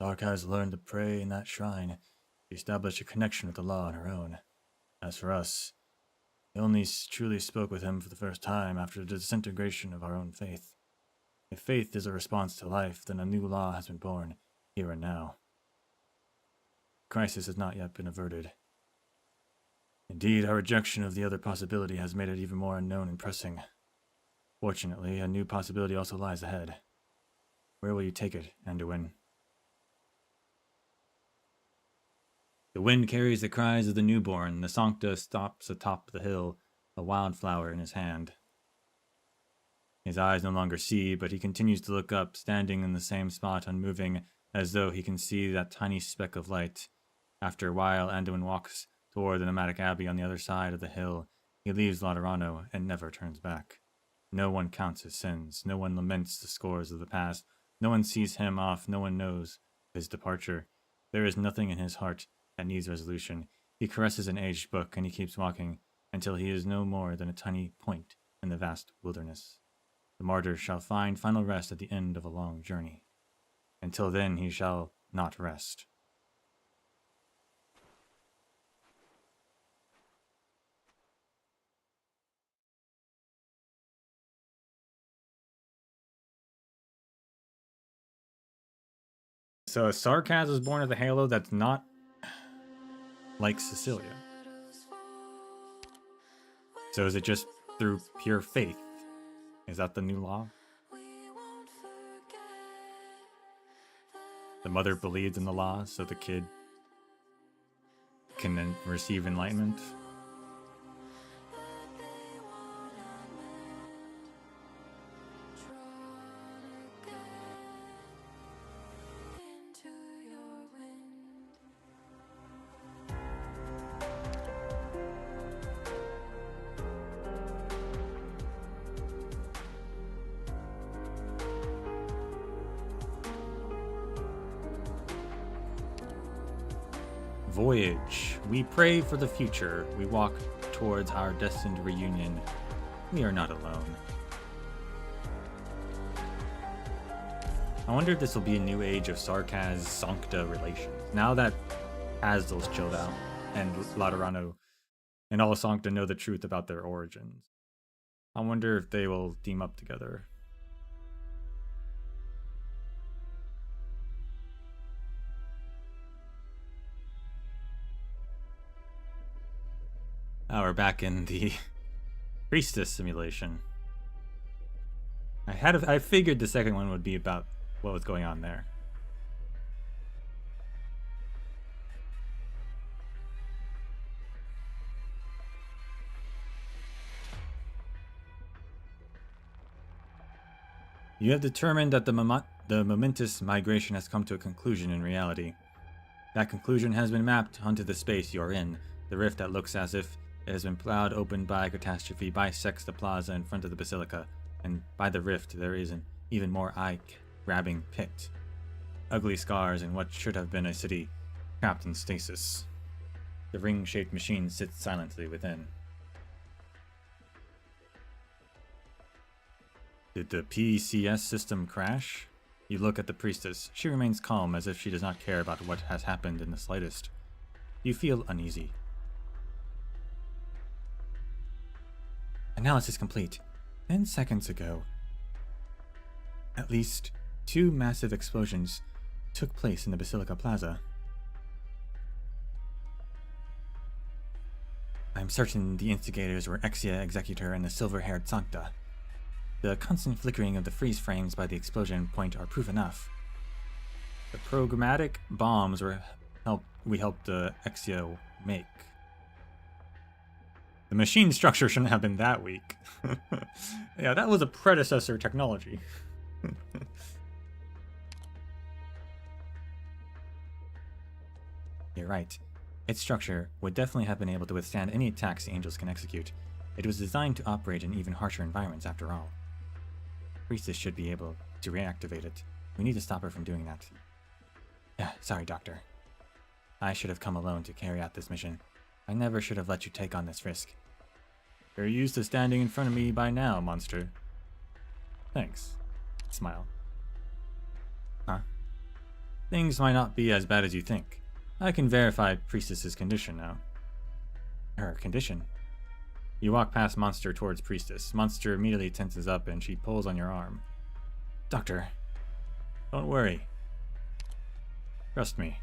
Dark has learned to pray in that shrine. She established a connection with the law on her own. As for us, we only truly spoke with him for the first time after the disintegration of our own faith. If faith is a response to life, then a new law has been born, here and now. The crisis has not yet been averted. Indeed, our rejection of the other possibility has made it even more unknown and pressing. Fortunately, a new possibility also lies ahead. Where will you take it, Anduin? The wind carries the cries of the newborn. The Sancta stops atop the hill, a wildflower in his hand. His eyes no longer see, but he continues to look up, standing in the same spot, unmoving, as though he can see that tiny speck of light. After a while, Anduin walks toward the nomadic abbey on the other side of the hill. He leaves Laterano and never turns back. No one counts his sins. No one laments the scores of the past. No one sees him off. No one knows his departure. There is nothing in his heart that needs resolution. He caresses an aged book, and he keeps walking until he is no more than a tiny point in the vast wilderness. The martyr shall find final rest at the end of a long journey. Until then he shall not rest. So Sarkaz was born with a halo that's not like Cecilia. So is it just through pure faith? Is that the new law? The mother believed in the law, so the kid can then receive enlightenment. Voyage. We pray for the future. We walk towards our destined reunion. We are not alone. I wonder if this will be a new age of Sarkaz-Sancta relations. Now that Asdal's chilled out, and Laterano and all Sancta know the truth about their origins. I wonder if they will team up together. Now we're back in the Priestess simulation. I figured the second one would be about what was going on there. You have determined that the momentous migration has come to a conclusion in reality. That conclusion has been mapped onto the space you're in. The rift that looks as if it has been plowed open by catastrophe bisects the plaza in front of the basilica, and by the rift there is an even more eye-grabbing pit. Ugly scars in what should have been a city trapped in stasis. The ring-shaped machine sits silently within. Did the PCS system crash? You look at the priestess. She remains calm, as if she does not care about what has happened in the slightest. You feel uneasy. Analysis complete. 10 seconds ago, at least 2 massive explosions took place in the Basilica Plaza. I'm certain the instigators were Exia Executor and the silver-haired Sancta. The constant flickering of the freeze frames by the explosion point are proof enough. The programmatic bombs we helped Exia make. The machine structure shouldn't have been that weak. Yeah, that was a predecessor technology. You're right. Its structure would definitely have been able to withstand any attacks the Angels can execute. It was designed to operate in even harsher environments after all. Priestess should be able to reactivate it. We need to stop her from doing that. Yeah, sorry, Doctor. I should have come alone to carry out this mission. I never should have let you take on this risk. You're used to standing in front of me by now, monster. Thanks. Smile. Huh? Things might not be as bad as you think. I can verify Priestess's condition now. Her condition? You walk past Monster towards Priestess. Monster immediately tenses up and she pulls on your arm. Doctor. Don't worry. Trust me.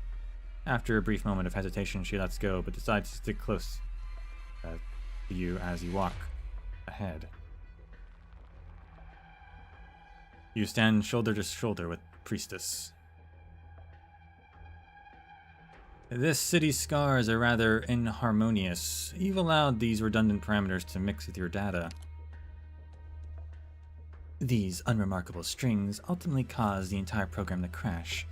After a brief moment of hesitation, she lets go, but decides to stick close to you as you walk ahead. You stand shoulder to shoulder with Priestess. This city's scars are rather inharmonious. You've allowed these redundant parameters to mix with your data. These unremarkable strings ultimately cause the entire program to crash.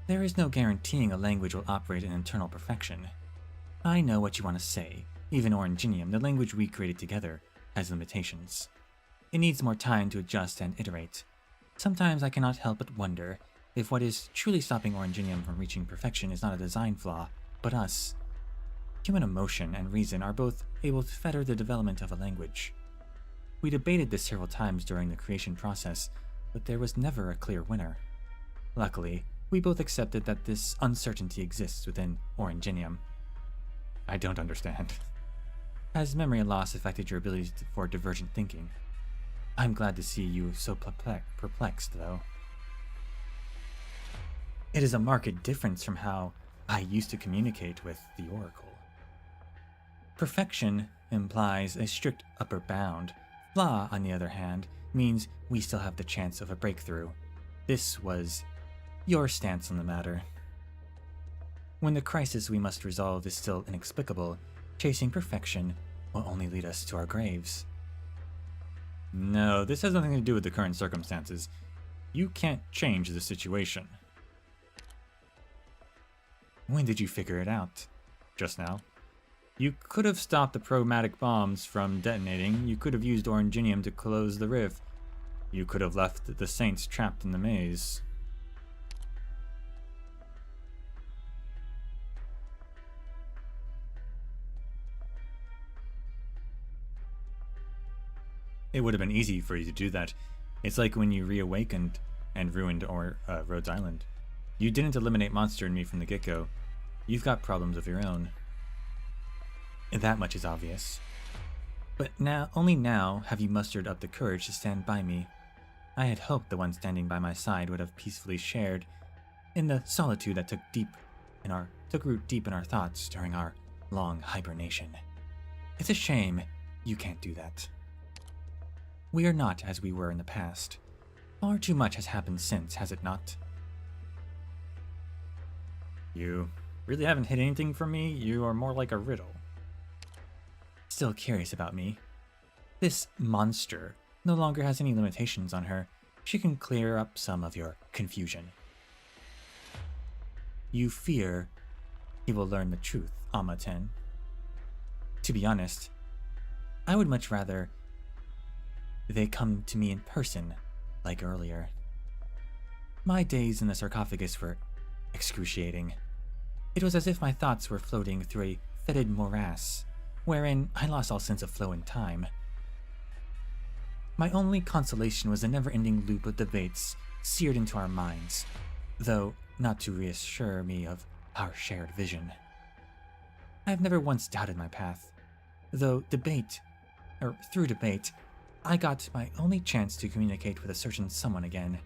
There is no guaranteeing a language will operate in internal perfection. I know what you want to say. Even Oranginium, the language we created together, has limitations. It needs more time to adjust and iterate. Sometimes I cannot help but wonder if what is truly stopping Oranginium from reaching perfection is not a design flaw, but us. Human emotion and reason are both able to fetter the development of a language. We debated this several times during the creation process, but there was never a clear winner. Luckily, we both accepted that this uncertainty exists within Oranginium. I don't understand. Has memory loss affected your ability for divergent thinking? I'm glad to see you so perplexed, though. It is a marked difference from how I used to communicate with the Oracle. Perfection implies a strict upper bound. Flaw, on the other hand, means we still have the chance of a breakthrough. This was your stance on the matter. When the crisis we must resolve is still inexplicable, chasing perfection will only lead us to our graves. No, this has nothing to do with the current circumstances. You can't change the situation. When did you figure it out? Just now. You could have stopped the chromatic bombs from detonating. You could have used Oranginium to close the rift. You could have left the Saints trapped in the maze. It would have been easy for you to do that. It's like when you reawakened and ruined Rhodes Island. You didn't eliminate Monster and me from the get-go. You've got problems of your own. That much is obvious. But only now have you mustered up the courage to stand by me. I had hoped the one standing by my side would have peacefully shared in the solitude that took root deep in our thoughts during our long hibernation. It's a shame you can't do that. We are not as we were in the past. Far too much has happened since, has it not? You really haven't hit anything from me? You are more like a riddle. Still curious about me? This monster no longer has any limitations on her. She can clear up some of your confusion. You fear he will learn the truth, Amaten. To be honest, I would much rather they come to me in person, like earlier. My days in the sarcophagus were excruciating. It was as if my thoughts were floating through a fetid morass, wherein I lost all sense of flow and time. My only consolation was the never-ending loop of debates seared into our minds, though not to reassure me of our shared vision. I have never once doubted my path, though through debate, I got my only chance to communicate with a certain someone again.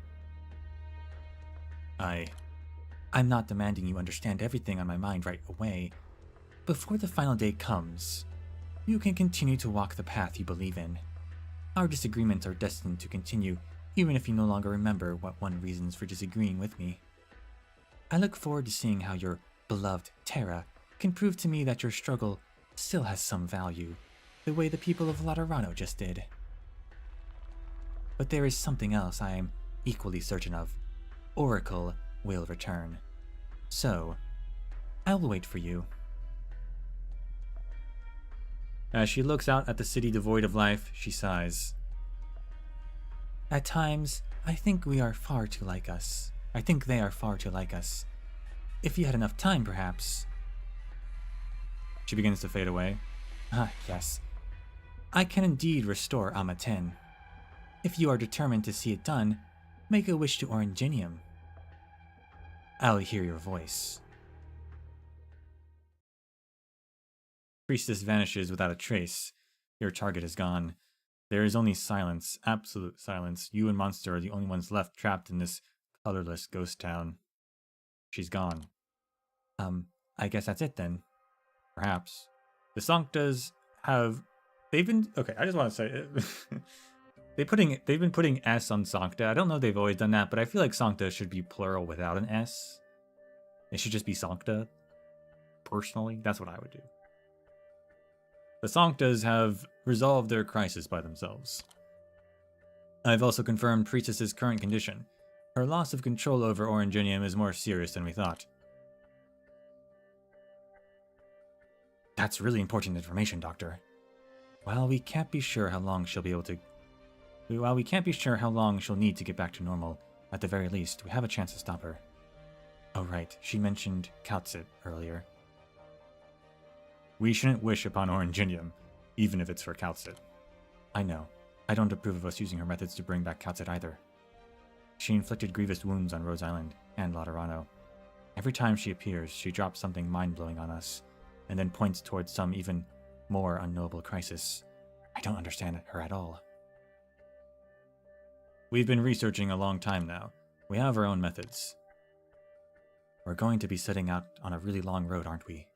I'm not demanding you understand everything on my mind right away. Before the final day comes, you can continue to walk the path you believe in. Our disagreements are destined to continue, even if you no longer remember what one reasons for disagreeing with me. I look forward to seeing how your beloved Terra can prove to me that your struggle still has some value, the way the people of Laterano just did. But there is something else I am equally certain of. Oracle will return. So, I will wait for you. As she looks out at the city devoid of life, she sighs. At times, I think they are far too like us. If you had enough time, perhaps. She begins to fade away. Ah, yes. I can indeed restore Amaten. If you are determined to see it done, make a wish to Oranginium. I'll hear your voice. Priestess vanishes without a trace. Your target is gone. There is only silence, absolute silence. You and Monster are the only ones left trapped in this colorless ghost town. She's gone. I guess that's it then. Perhaps. The Sanctas have... Okay, I just want to say... They've been putting S on Sancta. I don't know if they've always done that, but I feel like Sancta should be plural without an S. It should just be Sancta. Personally, that's what I would do. The Sanctas have resolved their crisis by themselves. I've also confirmed Priestess's current condition. Her loss of control over Oranginium is more serious than we thought. That's really important information, Doctor. While we can't be sure how long she'll need to get back to normal, at the very least, we have a chance to stop her. Oh right, she mentioned Kautsit earlier. We shouldn't wish upon Oranginium, even if it's for Kautsit. I know. I don't approve of us using her methods to bring back Kautsit either. She inflicted grievous wounds on Rhodes Island and Laterano. Every time she appears, she drops something mind-blowing on us, and then points towards some even more unknowable crisis. I don't understand her at all. We've been researching a long time now. We have our own methods. We're going to be setting out on a really long road, aren't we?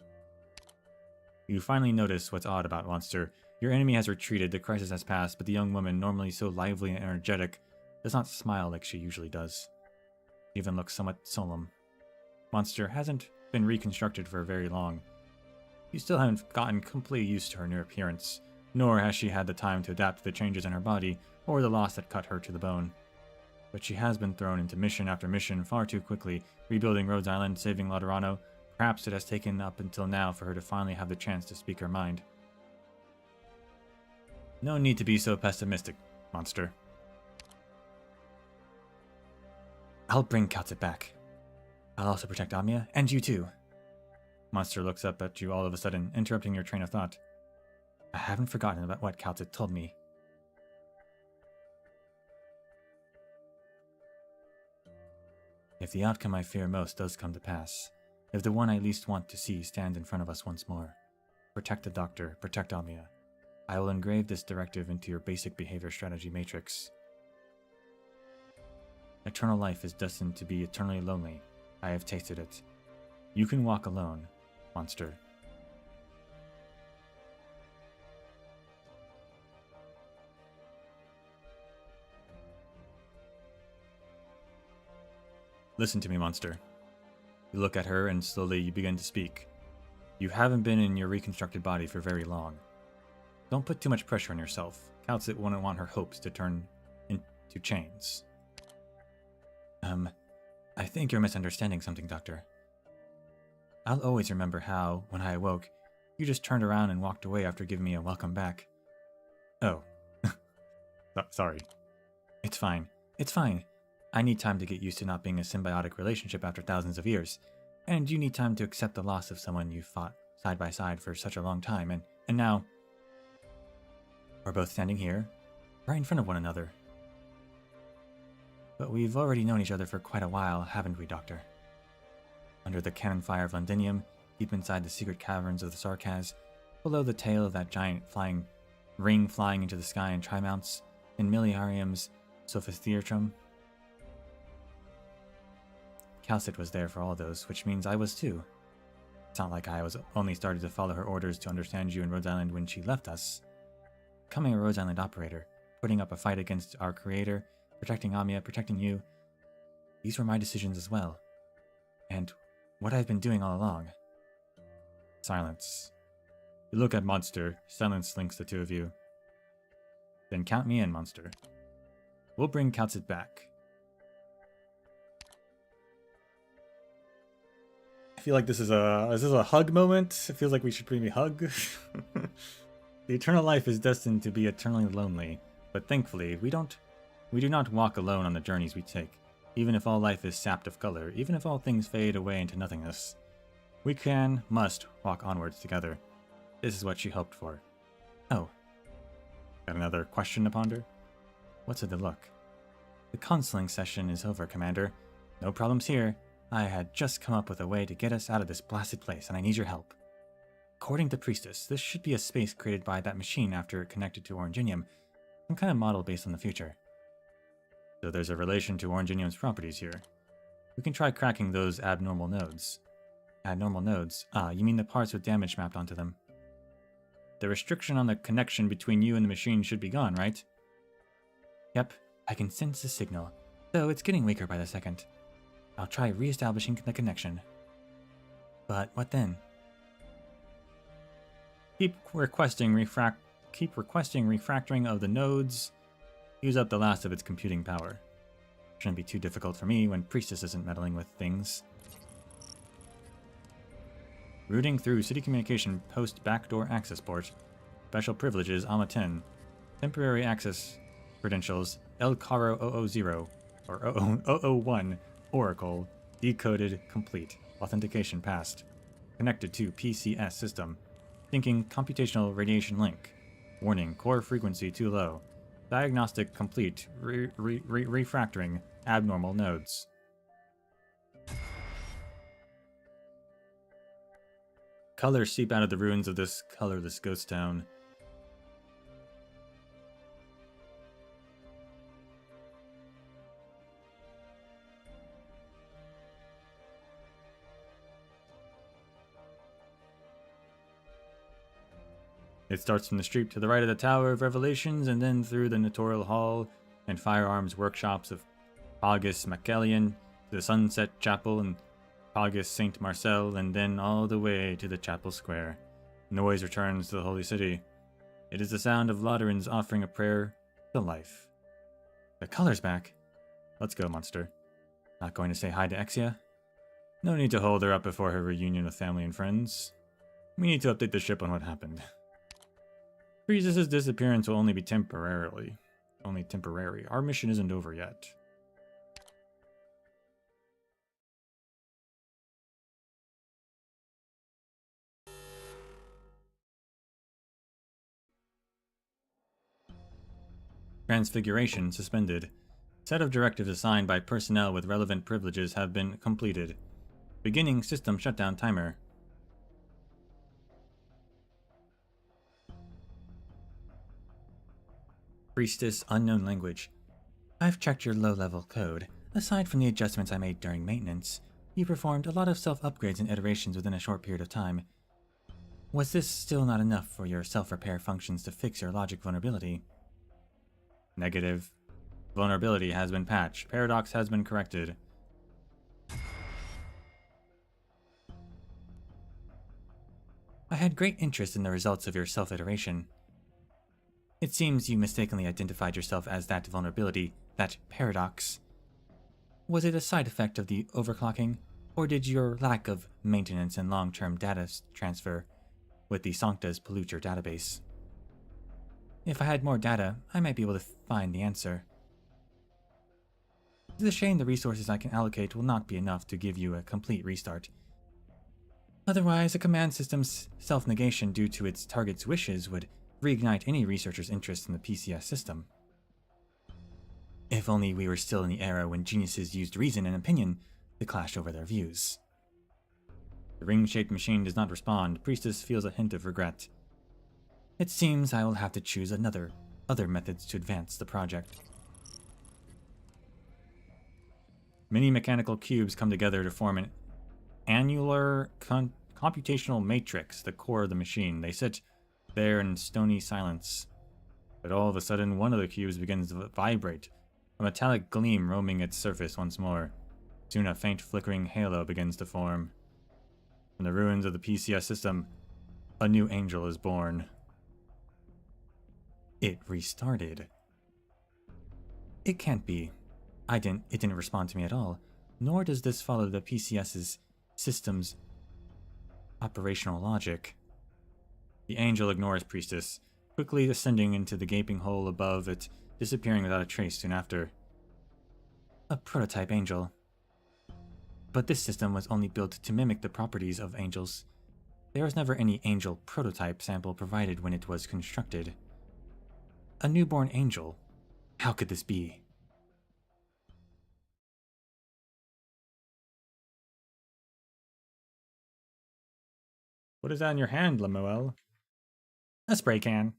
You finally notice what's odd about Monster. Your enemy has retreated, the crisis has passed, but the young woman, normally so lively and energetic, does not smile like she usually does. She even looks somewhat solemn. Monster hasn't been reconstructed for very long. You still haven't gotten completely used to her new appearance, nor has she had the time to adapt to the changes in her body or the loss that cut her to the bone. But she has been thrown into mission after mission far too quickly, rebuilding Rhodes Island, saving Laterano. Perhaps it has taken up until now for her to finally have the chance to speak her mind. No need to be so pessimistic, Monster. I'll bring Kaltzit back. I'll also protect Amia, and you too. Monster looks up at you all of a sudden, interrupting your train of thought. I haven't forgotten about what Kaltzit told me. If the outcome I fear most does come to pass, if the one I least want to see stands in front of us once more, protect the doctor, protect Amia. I will engrave this directive into your basic behavior strategy matrix. Eternal life is destined to be eternally lonely. I have tasted it. You can walk alone, Monster. Listen to me, Monster. You look at her and slowly you begin to speak. You haven't been in your reconstructed body for very long. Don't put too much pressure on yourself. Kaltzit wouldn't want her hopes to turn into chains. I think you're misunderstanding something, Doctor. I'll always remember how, when I awoke, you just turned around and walked away after giving me a welcome back. Oh. Sorry. It's fine. It's fine. I need time to get used to not being a symbiotic relationship after thousands of years, and you need time to accept the loss of someone you fought side by side for such a long time, and now... We're both standing here, right in front of one another. But we've already known each other for quite a while, haven't we, Doctor? Under the cannon fire of Londinium, deep inside the secret caverns of the Sarkaz, below the tail of that giant ring flying into the sky in Trimounts, in Miliarium's Sophitheatrum. Kaltzit was there for all those, which means I was too. It's not like I was only started to follow her orders to understand you in Rhodes Island when she left us. Becoming a Rhodes Island operator, putting up a fight against our creator, protecting Amia, protecting you, these were my decisions as well. And what I've been doing all along. Silence. You look at Monster. Silence links the two of you. Then count me in, Monster. We'll bring Kaltzit back. I feel like this is a hug moment. It feels like we should bring me hug. The eternal life is destined to be eternally lonely, but thankfully we do not walk alone on the journeys we take. Even if all life is sapped of color, even if all things fade away into nothingness, we must walk onwards together. This is what she hoped for. Oh. Got another question to ponder? What's with the look? The counseling session is over, Commander. No problems here. I had just come up with a way to get us out of this blasted place, and I need your help. According to Priestess, this should be a space created by that machine after it connected to Oranginium. Some kind of model based on the future. So there's a relation to Oranginium's properties here. We can try cracking those abnormal nodes. Abnormal nodes? Ah, you mean the parts with damage mapped onto them. The restriction on the connection between you and the machine should be gone, right? Yep, I can sense the signal, though it's getting weaker by the second. I'll try re-establishing the connection. But what then? Keep requesting refactoring of the nodes. Use up the last of its computing power. Shouldn't be too difficult for me when Priestess isn't meddling with things. Routing through City Communication Post Backdoor Access Port. Special privileges AMA 10. Temporary access credentials El Caro 000 or 001. Oracle. Decoded complete. Authentication passed. Connected to PCS system. Thinking computational radiation link. Warning, core frequency too low. Diagnostic complete. Refactoring abnormal nodes. Colors seep out of the ruins of this colorless ghost town. It starts from the street to the right of the Tower of Revelations and then through the Notorial Hall and firearms workshops of August MacEllion the Sunset Chapel and Pagus Saint Marcel, and then all the way to the chapel square. Noise returns to the holy city. It is the sound of Laterans offering a prayer to life. The color's back. Let's go, monster. Not going to say hi to Exia? No need to hold her up before her reunion with family and friends. We need to update the ship on what happened. Priestess's disappearance will only be temporary. Our mission isn't over yet. Transfiguration suspended. Set of directives assigned by personnel with relevant privileges have been completed. Beginning system shutdown timer. Priestess unknown language. I've checked your low-level code. Aside from the adjustments I made during maintenance, you performed a lot of self-upgrades and iterations within a short period of time. Was this still not enough for your self-repair functions to fix your logic vulnerability? Negative. Vulnerability has been patched. Paradox has been corrected. I had great interest in the results of your self-iteration. It seems you mistakenly identified yourself as that vulnerability, that paradox. Was it a side effect of the overclocking, or did your lack of maintenance and long-term data transfer with the Sanctas pollute your database? If I had more data, I might be able to find the answer. It's a shame the resources I can allocate will not be enough to give you a complete restart. Otherwise, a command system's self-negation due to its target's wishes would reignite any researcher's interest in the PCS system. If only we were still in the era when geniuses used reason and opinion to clash over their views. The ring-shaped machine does not respond. Priestess feels a hint of regret. It seems I will have to choose other methods to advance the project. Many mechanical cubes come together to form an annular computational matrix, the core of the machine. They sit there in stony silence. But all of a sudden, one of the cubes begins to vibrate, a metallic gleam roaming its surface once more. Soon a faint flickering halo begins to form. From the ruins of the PCS system, a new angel is born. It restarted. It can't be. It didn't respond to me at all, nor does this follow the PCS's system's operational logic. The angel ignores Priestess, quickly ascending into the gaping hole above it, disappearing without a trace soon after. A prototype angel. But this system was only built to mimic the properties of angels. There was never any angel prototype sample provided when it was constructed. A newborn angel. How could this be? What is that in your hand, Lemuel? A spray can.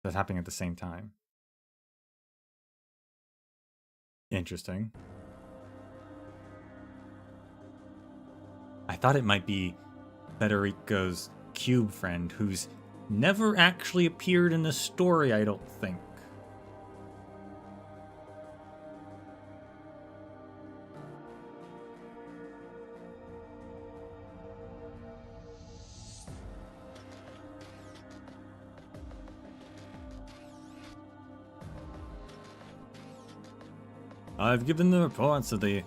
That's happening at the same time. Interesting. I thought it might be Federico's cube friend, who's never actually appeared in the story, I don't think. I've given the reports of the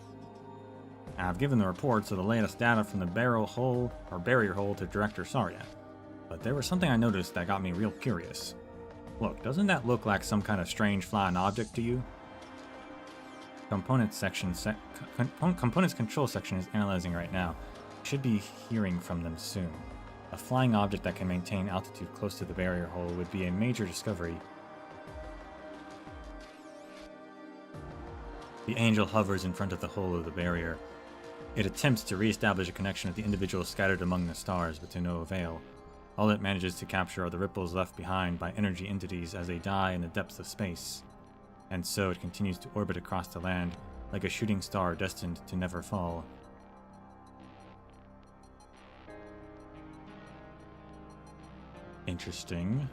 latest data from the barrier hole to Director Saria. But there was something I noticed that got me real curious. Look, doesn't that look like some kind of strange flying object to you? Components control section is analyzing right now. Should be hearing from them soon. A flying object that can maintain altitude close to the barrier hole would be a major discovery. The angel hovers in front of the hole of the barrier. It attempts to re-establish a connection with the individuals scattered among the stars, but to no avail. All it manages to capture are the ripples left behind by energy entities as they die in the depths of space. And so it continues to orbit across the land, like a shooting star destined to never fall. Interesting.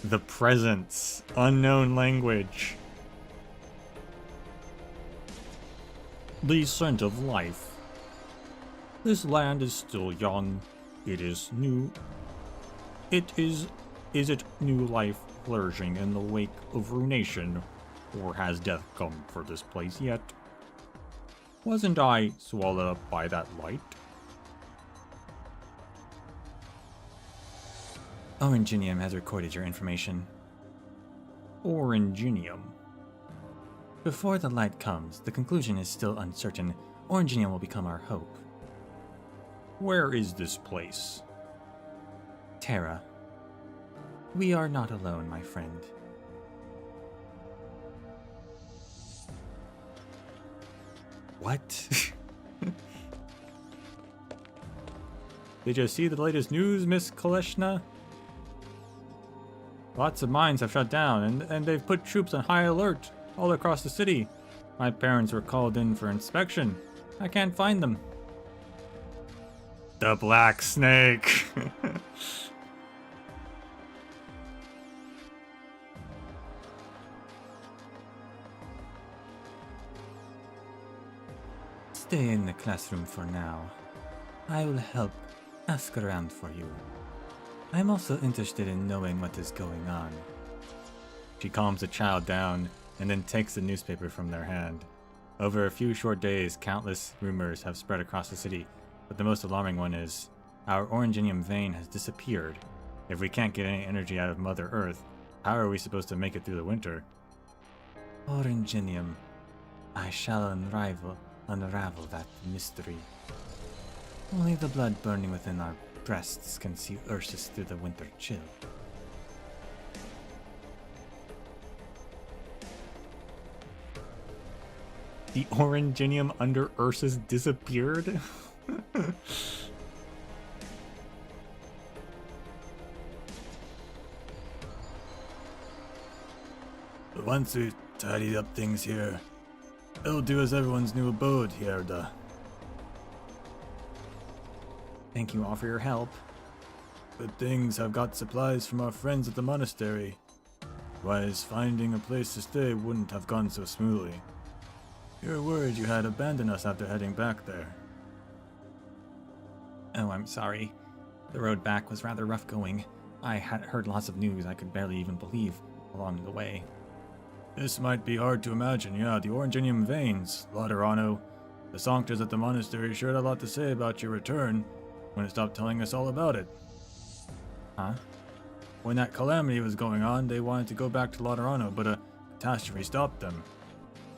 The presence. Unknown language. The scent of life. This land is still young. It is new. Is it new life flourishing in the wake of ruination? Or has death come for this place yet? Wasn't I swallowed up by that light? Oranginium has recorded your information. Oranginium. Before the light comes, the conclusion is still uncertain. Oranginium will become our hope. Where is this place? Terra. We are not alone, my friend. What? Did you see the latest news, Miss Koleshna? Lots of mines have shut down, and they've put troops on high alert all across the city. My parents were called in for inspection. I can't find them. The Black Snake. Stay in the classroom for now. I will help ask around for you. I'm also interested in knowing what is going on. She calms the child down and then takes the newspaper from their hand. Over a few short days, countless rumors have spread across the city, but the most alarming one is our Oranginium vein has disappeared. If we can't get any energy out of Mother Earth, how are we supposed to make it through the winter? Oranginium. I shall unravel that mystery. Only the blood burning within our breasts can see Ursus through the winter chill. The Oranginium under Ursus disappeared? But once we tidied up things here, it'll do as everyone's new abode, Hierda. Thank you all for your help. Good things have got supplies from our friends at the monastery. Otherwise, finding a place to stay wouldn't have gone so smoothly. You're worried you had abandoned us after heading back there. Oh, I'm sorry. The road back was rather rough going. I had heard lots of news I could barely even believe along the way. This might be hard to imagine, yeah, the Oranginium veins, Laterano. The Sanctas at the monastery sure had a lot to say about your return when it stopped telling us all about it. Huh? When that calamity was going on, they wanted to go back to Laterano, but a catastrophe stopped them.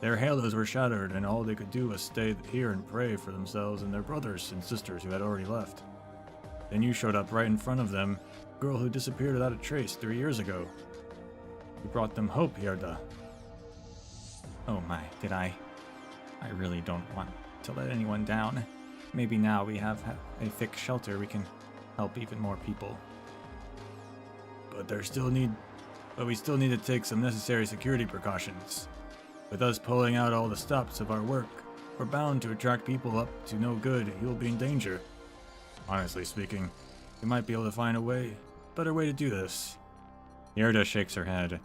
Their halos were shattered, and all they could do was stay here and pray for themselves and their brothers and sisters who had already left. Then you showed up right in front of them, a girl who disappeared without a trace 3 years ago. You brought them hope, Hierda. Oh my, did I? I really don't want to let anyone down. Maybe now we have a fixed shelter, we can help even more people. But we still need to take some necessary security precautions. With us pulling out all the stops of our work, we're bound to attract people up to no good who'll be in danger. Honestly speaking, we might be able to find a better way to do this. Yerda shakes her head.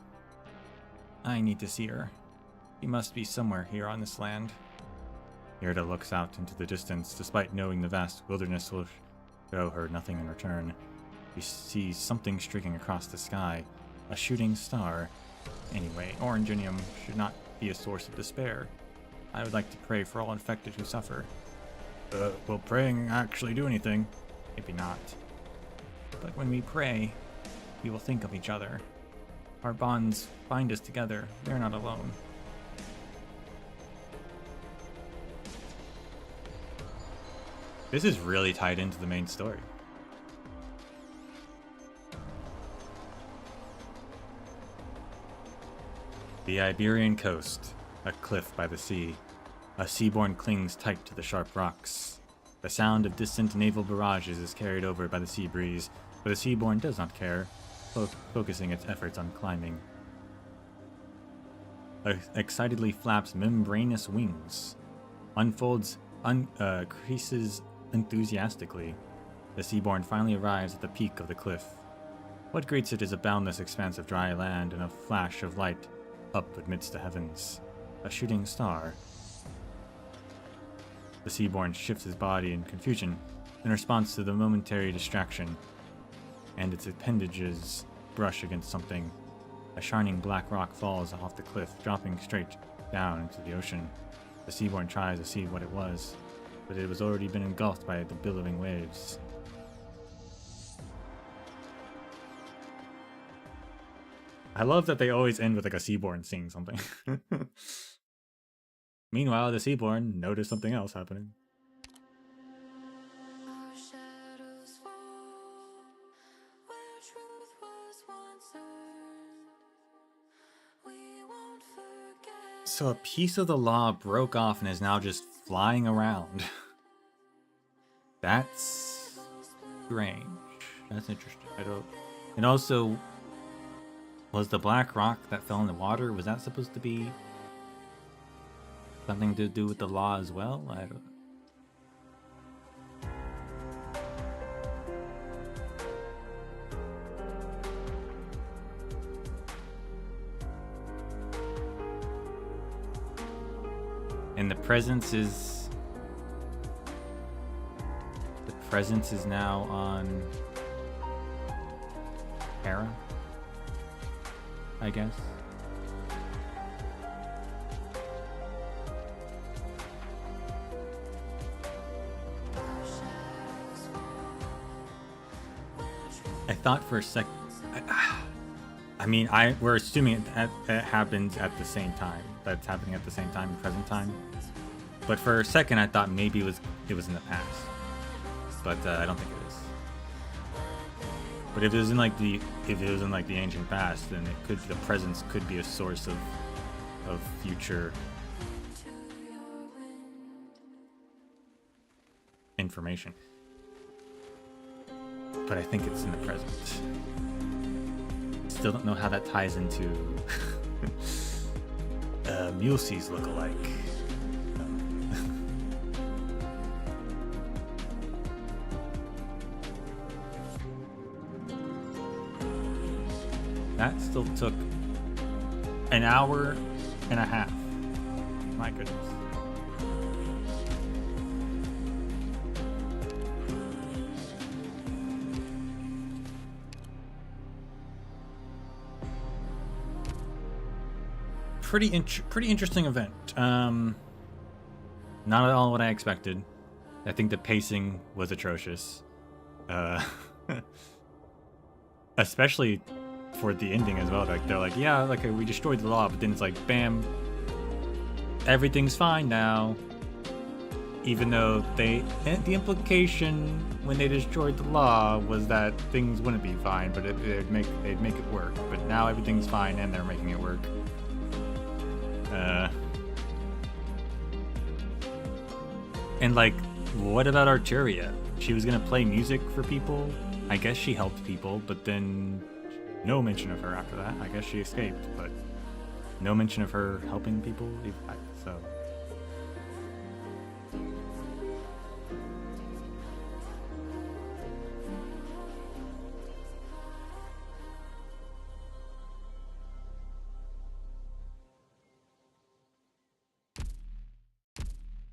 I need to see her. She must be somewhere here on this land. Yerda looks out into the distance, despite knowing the vast wilderness will show her nothing in return. She sees something streaking across the sky, a shooting star. Anyway, Oranginium should not be a source of despair. I would like to pray for all infected who suffer. Will praying actually do anything? Maybe not. But when we pray, we will think of each other. Our bonds bind us together. We are not alone. This is really tied into the main story. The Iberian coast, a cliff by the sea. A seaborne clings tight to the sharp rocks. The sound of distant naval barrages is carried over by the sea breeze, but the seaborne does not care, focusing its efforts on climbing. Excitedly flaps membranous wings. Creases enthusiastically. The seaborne finally arrives at the peak of the cliff. What greets it is a boundless expanse of dry land and a flash of light up amidst the heavens. A shooting star. The Seaborn shifts his body in confusion in response to the momentary distraction, and its appendages brush against something. A shining black rock falls off the cliff, dropping straight down into the ocean. The Seaborn tries to see what it was, but it was already been engulfed by the billowing waves. I love that they always end with like a Seaborn seeing something. Meanwhile, the Seaborn noticed something else happening. So a piece of the law broke off and is now just flying around. That's strange. That's interesting. I don't... And also, was the black rock that fell in the water, was that supposed to be something to do with the law as well? I don't... And the presence is now on Hera, I guess. I thought for a sec. We're assuming it happens at the same time. That's happening at the same time, present time. But for a second, I thought maybe it was in the past. But I don't think it is. But if it was in like the ancient past, then the presence could be a source of future information. But I think it's in the present. Still don't know how that ties into Mulesky's look-alike. That still took an hour and a half. My goodness. Pretty interesting event. Not at all what I expected. I think the pacing was atrocious. Especially for the ending as well. Like they're like, yeah, like we destroyed the law, but then it's like, bam, everything's fine now. Even though the implication when they destroyed the law was that things wouldn't be fine, but they'd make it work. But now everything's fine and they're making it work. And like, what about Arturia? She was gonna play music for people. I guess she helped people, but then no mention of her after that. I guess she escaped, but no mention of her helping people. So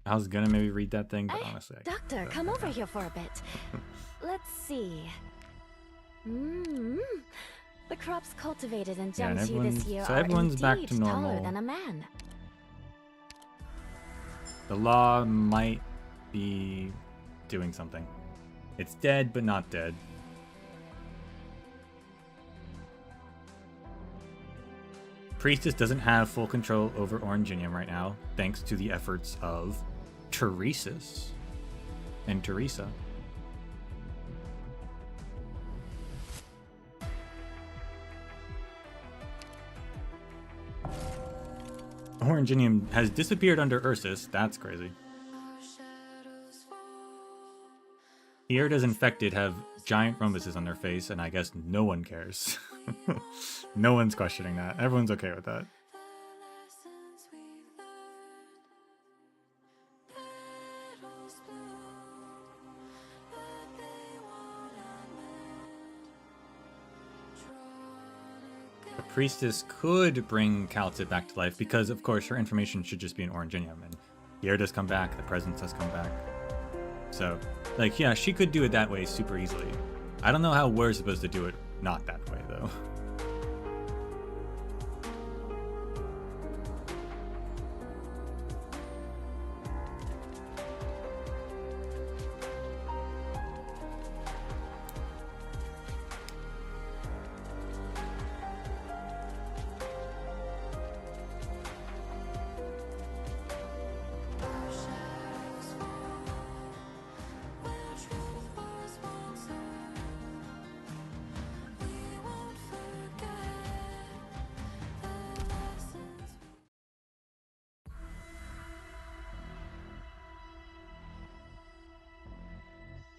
I was gonna maybe read that thing, but honestly, Doctor, come over here for a bit. Let's see. The crops cultivated in Jiangxi this year are everyone's back to indeed normal. taller than a man. The law might be doing something. It's dead, but not dead. Priestess doesn't have full control over Oranginium right now, thanks to the efforts of Teresis and Teresa. Oranginium has disappeared under Ursus. That's crazy. Ierda's infected have giant rhombuses on their face, and I guess no one cares. No one's questioning that. Everyone's okay with that. Priestess could bring Calcit back to life because, of course, her information should just be an Oranginium, and the air does come back, the presence does come back. So, like, yeah, she could do it that way super easily. I don't know how we're supposed to do it not that way, though.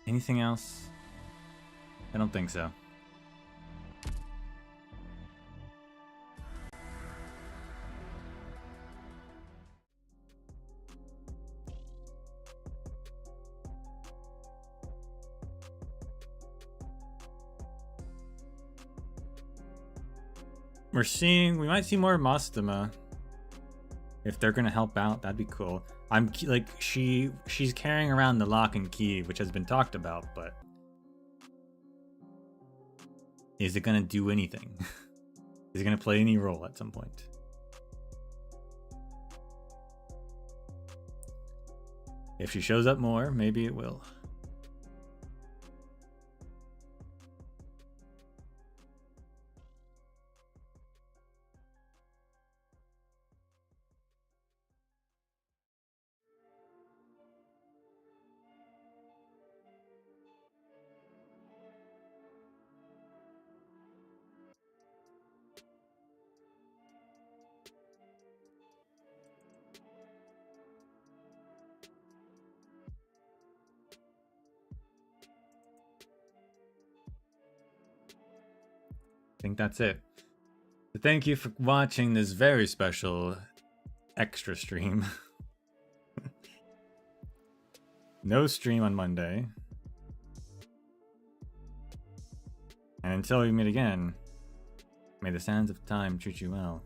Anything else? I don't think so. We might see more Mostema. If they're gonna help out, that'd be cool. Like, she's carrying around the lock and key, which has been talked about, but is it gonna do anything? Is it gonna play any role at some point? If she shows up more, maybe it will. I think that's it. So thank you for watching this very special extra stream. No stream on Monday. And until we meet again, may the sands of time treat you well.